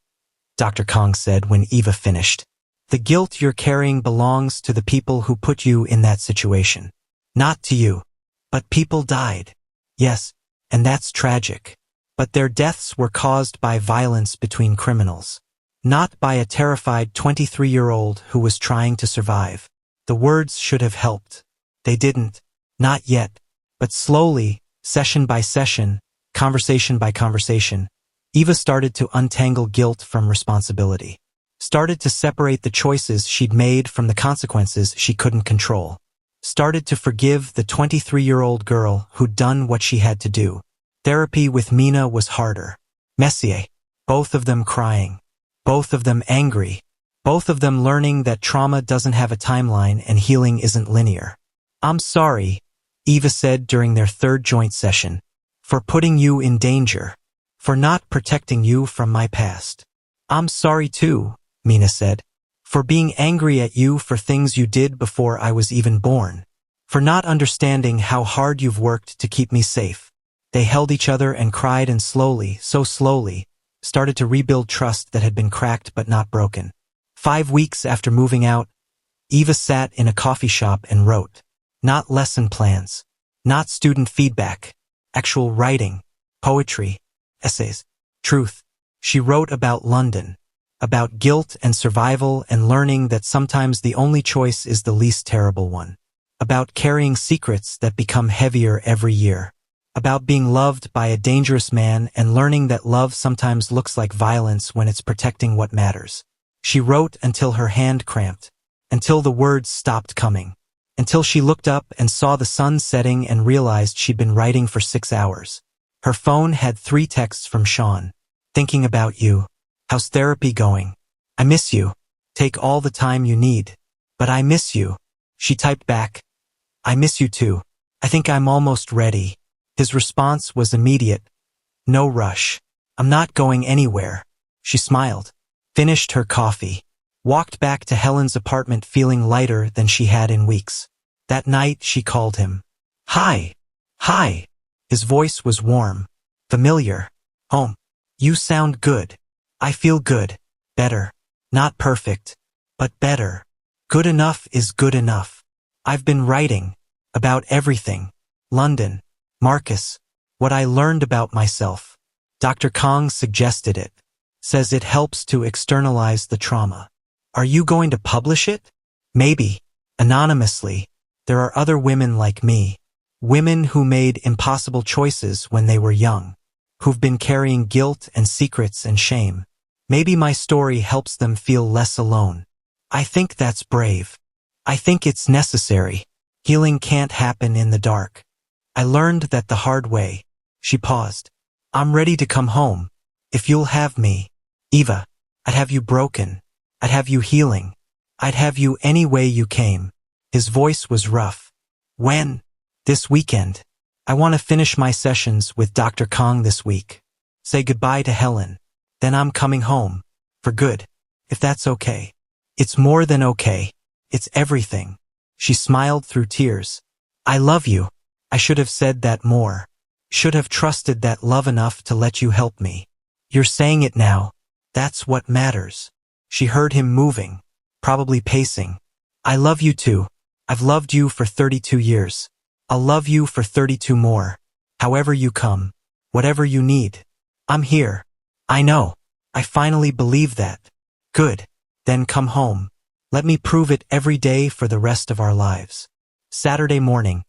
Dr. Kong said when Eva finished. The guilt you're carrying belongs to the people who put you in that situation. Not to you. But people died. Yes, and that's tragic. But their deaths were caused by violence between criminals. Not by a terrified 23-year-old who was trying to survive. The words should have helped. They didn't. Not yet. But slowly, session by session, conversation by conversation, Eva started to untangle guilt from responsibility. Started to separate the choices she'd made from the consequences she couldn't control. Started to forgive the 23-year-old girl who'd done what she had to do. Therapy with Mina was harder. Messier. Both of them crying. Both of them angry. Both of them learning that trauma doesn't have a timeline and healing isn't linear. I'm sorry, Eva said during their third joint session, for putting you in danger, for not protecting you from my past. I'm sorry too, Mina said, for being angry at you for things you did before I was even born, for not understanding how hard you've worked to keep me safe. They held each other and cried and slowly, so slowly, started to rebuild trust that had been cracked but not broken. 5 weeks after moving out, Eva sat in a coffee shop and wrote. Not lesson plans. Not student feedback. Actual writing. Poetry. Essays. Truth. She wrote about London. About guilt and survival and learning that sometimes the only choice is the least terrible one. About carrying secrets that become heavier every year. About being loved by a dangerous man and learning that love sometimes looks like violence when it's protecting what matters. She wrote until her hand cramped. Until the words stopped coming. Until she looked up and saw the sun setting and realized she'd been writing for 6 hours. Her phone had 3 texts from Shawn. Thinking about you. How's therapy going? I miss you. Take all the time you need. But I miss you. She typed back. I miss you too. I think I'm almost ready. His response was immediate. No rush. I'm not going anywhere. She smiled. finished her coffee, walked back to Helen's apartment feeling lighter than she had in weeks. That night she called him. Hi. Hi. His voice was warm, familiar. Home. You sound good. I feel good. Better. Not perfect, but better. Good enough is good enough. I've been writing about everything. London. Marcus. What I learned about myself. Dr. Kong suggested it. Says it helps to externalize the trauma. Are you going to publish it? Maybe. Anonymously. There are other women like me. Women who made impossible choices when they were young. Who've been carrying guilt and secrets and shame. Maybe my story helps them feel less alone. I think that's brave. I think it's necessary. Healing can't happen in the dark. I learned that the hard way. She paused. I'm ready to come home. If you'll have me. Eva, I'd have you broken. I'd have you healing. I'd have you any way you came. His voice was rough. When? This weekend. I want to finish my sessions with Dr. Kong this week. Say goodbye to Helen. Then I'm coming home. For good. If that's okay. It's more than okay. It's everything. She smiled through tears. I love you. I should have said that more. Should have trusted that love enough to let you help me. You're saying it now. That's what matters. She heard him moving, probably pacing. I love you too. I've loved you for 32 years. I'll love you for 32 more. However you come. Whatever you need. I'm here. I know. I finally believe that. Good. Then come home. Let me prove it every day for the rest of our lives. Saturday morning.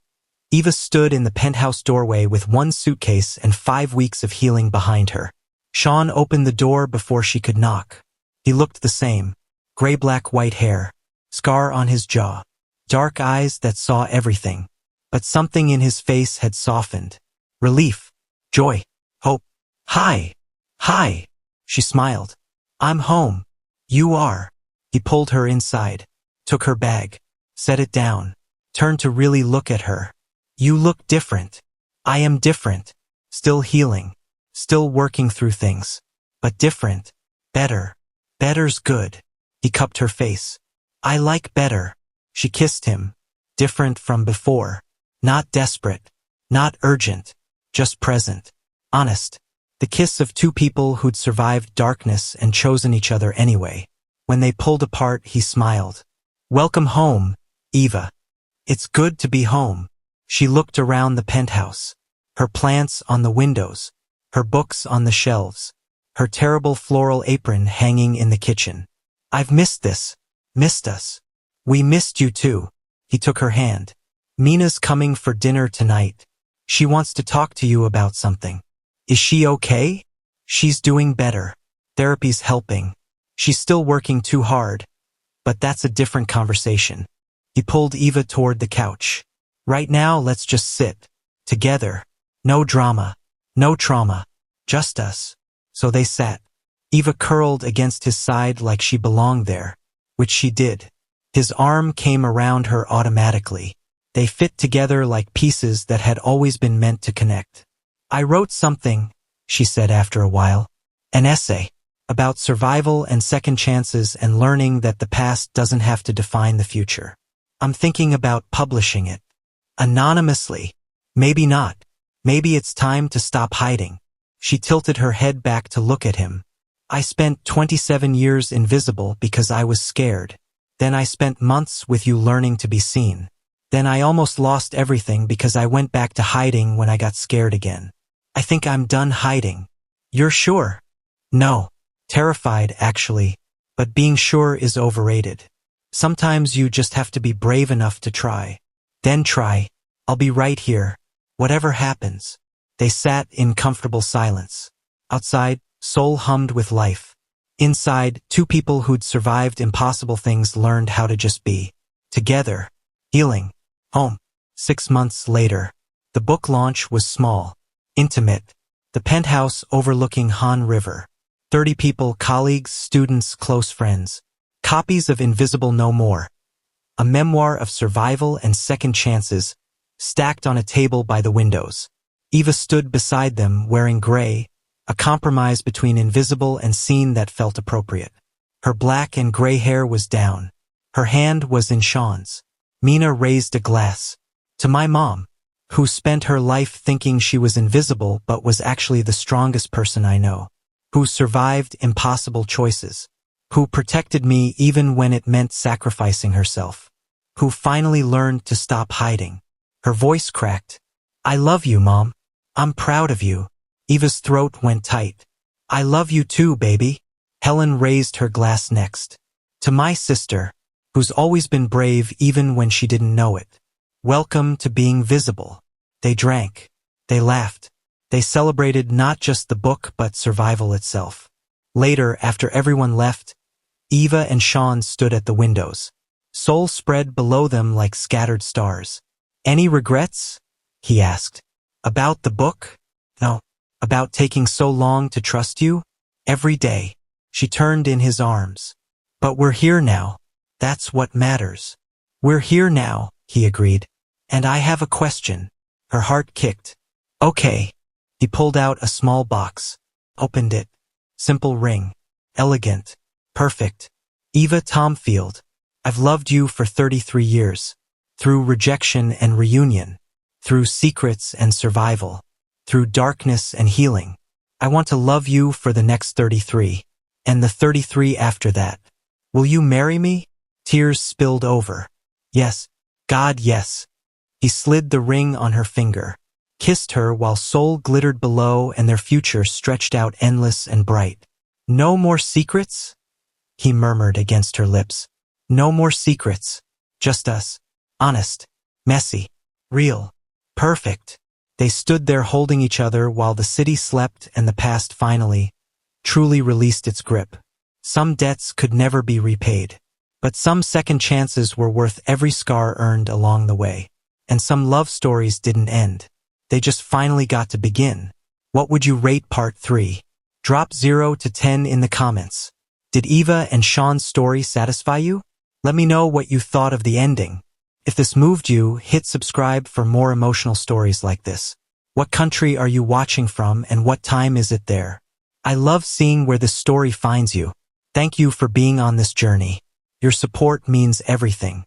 Eva stood in the penthouse doorway with one suitcase and 5 weeks of healing behind her. Shawn opened the door before she could knock. He looked the same. Gray-black white hair. Scar on his jaw. Dark eyes that saw everything. But something in his face had softened. Relief. Joy. Hope. Hi. Hi. She smiled. I'm home. You are. He pulled her inside. Took her bag. Set it down. Turned to really look at her. You look different. I am different. Still healing. Still working through things. But different. Better. Better's good. He cupped her face. I like better. She kissed him. Different from before. Not desperate. Not urgent. Just present. Honest. The kiss of two people who'd survived darkness and chosen each other anyway. When they pulled apart, he smiled. Welcome home, Eva. It's good to be home. She looked around the penthouse. Her plants on the windows. Her books on the shelves. Her terrible floral apron hanging in the kitchen. I've missed this. Missed us. We missed you too. He took her hand. Mina's coming for dinner tonight. She wants to talk to you about something. Is she okay? She's doing better. Therapy's helping. She's still working too hard. But that's a different conversation. He pulled Eva toward the couch. Right now, let's just sit. Together. No drama. No trauma. Just us. So they sat. Eva curled against his side like she belonged there. Which she did. His arm came around her automatically. They fit together like pieces that had always been meant to connect. I wrote something, she said after a while. An essay. About survival and second chances and learning that the past doesn't have to define the future. I'm thinking about publishing it. Anonymously. Maybe not. Maybe it's time to stop hiding. She tilted her head back to look at him. I spent 27 years invisible because I was scared. Then I spent months with you learning to be seen. Then I almost lost everything because I went back to hiding when I got scared again. I think I'm done hiding. You're sure? No. Terrified, actually. But being sure is overrated. Sometimes you just have to be brave enough to try. Then try. I'll be right here. Whatever happens. They sat in comfortable silence. Outside, Seoul hummed with life. Inside, two people who'd survived impossible things learned how to just be. Together. Healing. Home. 6 months later. The book launch was small. Intimate. The penthouse overlooking Han River. 30 people, colleagues, students, close friends. Copies of Invisible No More. A memoir of survival and second chances, stacked on a table by the windows. Eva stood beside them wearing gray, a compromise between invisible and seen that felt appropriate. Her black and gray hair was down. Her hand was in Shawn's. Mina raised a glass. To my mom, who spent her life thinking she was invisible but was actually the strongest person I know. Who survived impossible choices. Who protected me even when it meant sacrificing herself. Who finally learned to stop hiding. Her voice cracked. I love you, Mom. I'm proud of you. Eva's throat went tight. I love you too, baby. Helen raised her glass next. To my sister, who's always been brave even when she didn't know it. Welcome to being visible. They drank. They laughed. They celebrated not just the book but survival itself. Later, after everyone left, Eva and Shawn stood at the windows. Seoul spread below them like scattered stars. Any regrets? He asked. About the book? No. About taking so long to trust you? Every day. She turned in his arms. But we're here now. That's what matters. We're here now, he agreed. And I have a question. Her heart kicked. Okay. He pulled out a small box. Opened it. Simple ring. Elegant. Perfect. Eva Tomfield. I've loved you for 33 years. Through rejection and reunion. Through secrets and survival. Through darkness and healing. I want to love you for the next 33. And the 33 after that. Will you marry me? Tears spilled over. Yes. God, yes. He slid the ring on her finger. Kissed her while Seoul glittered below and their future stretched out endless and bright. No more secrets? He murmured against her lips. No more secrets. Just us. Honest. Messy. Real. Perfect. They stood there holding each other while the city slept and the past finally, truly released its grip. Some debts could never be repaid. But some second chances were worth every scar earned along the way. And some love stories didn't end. They just finally got to begin. What would you rate part 3? Drop 0 to 10 in the comments. Did Eva and Shawn's story satisfy you? Let me know what you thought of the ending. If this moved you, hit subscribe for more emotional stories like this. What country are you watching from and what time is it there? I love seeing where this story finds you. Thank you for being on this journey. Your support means everything.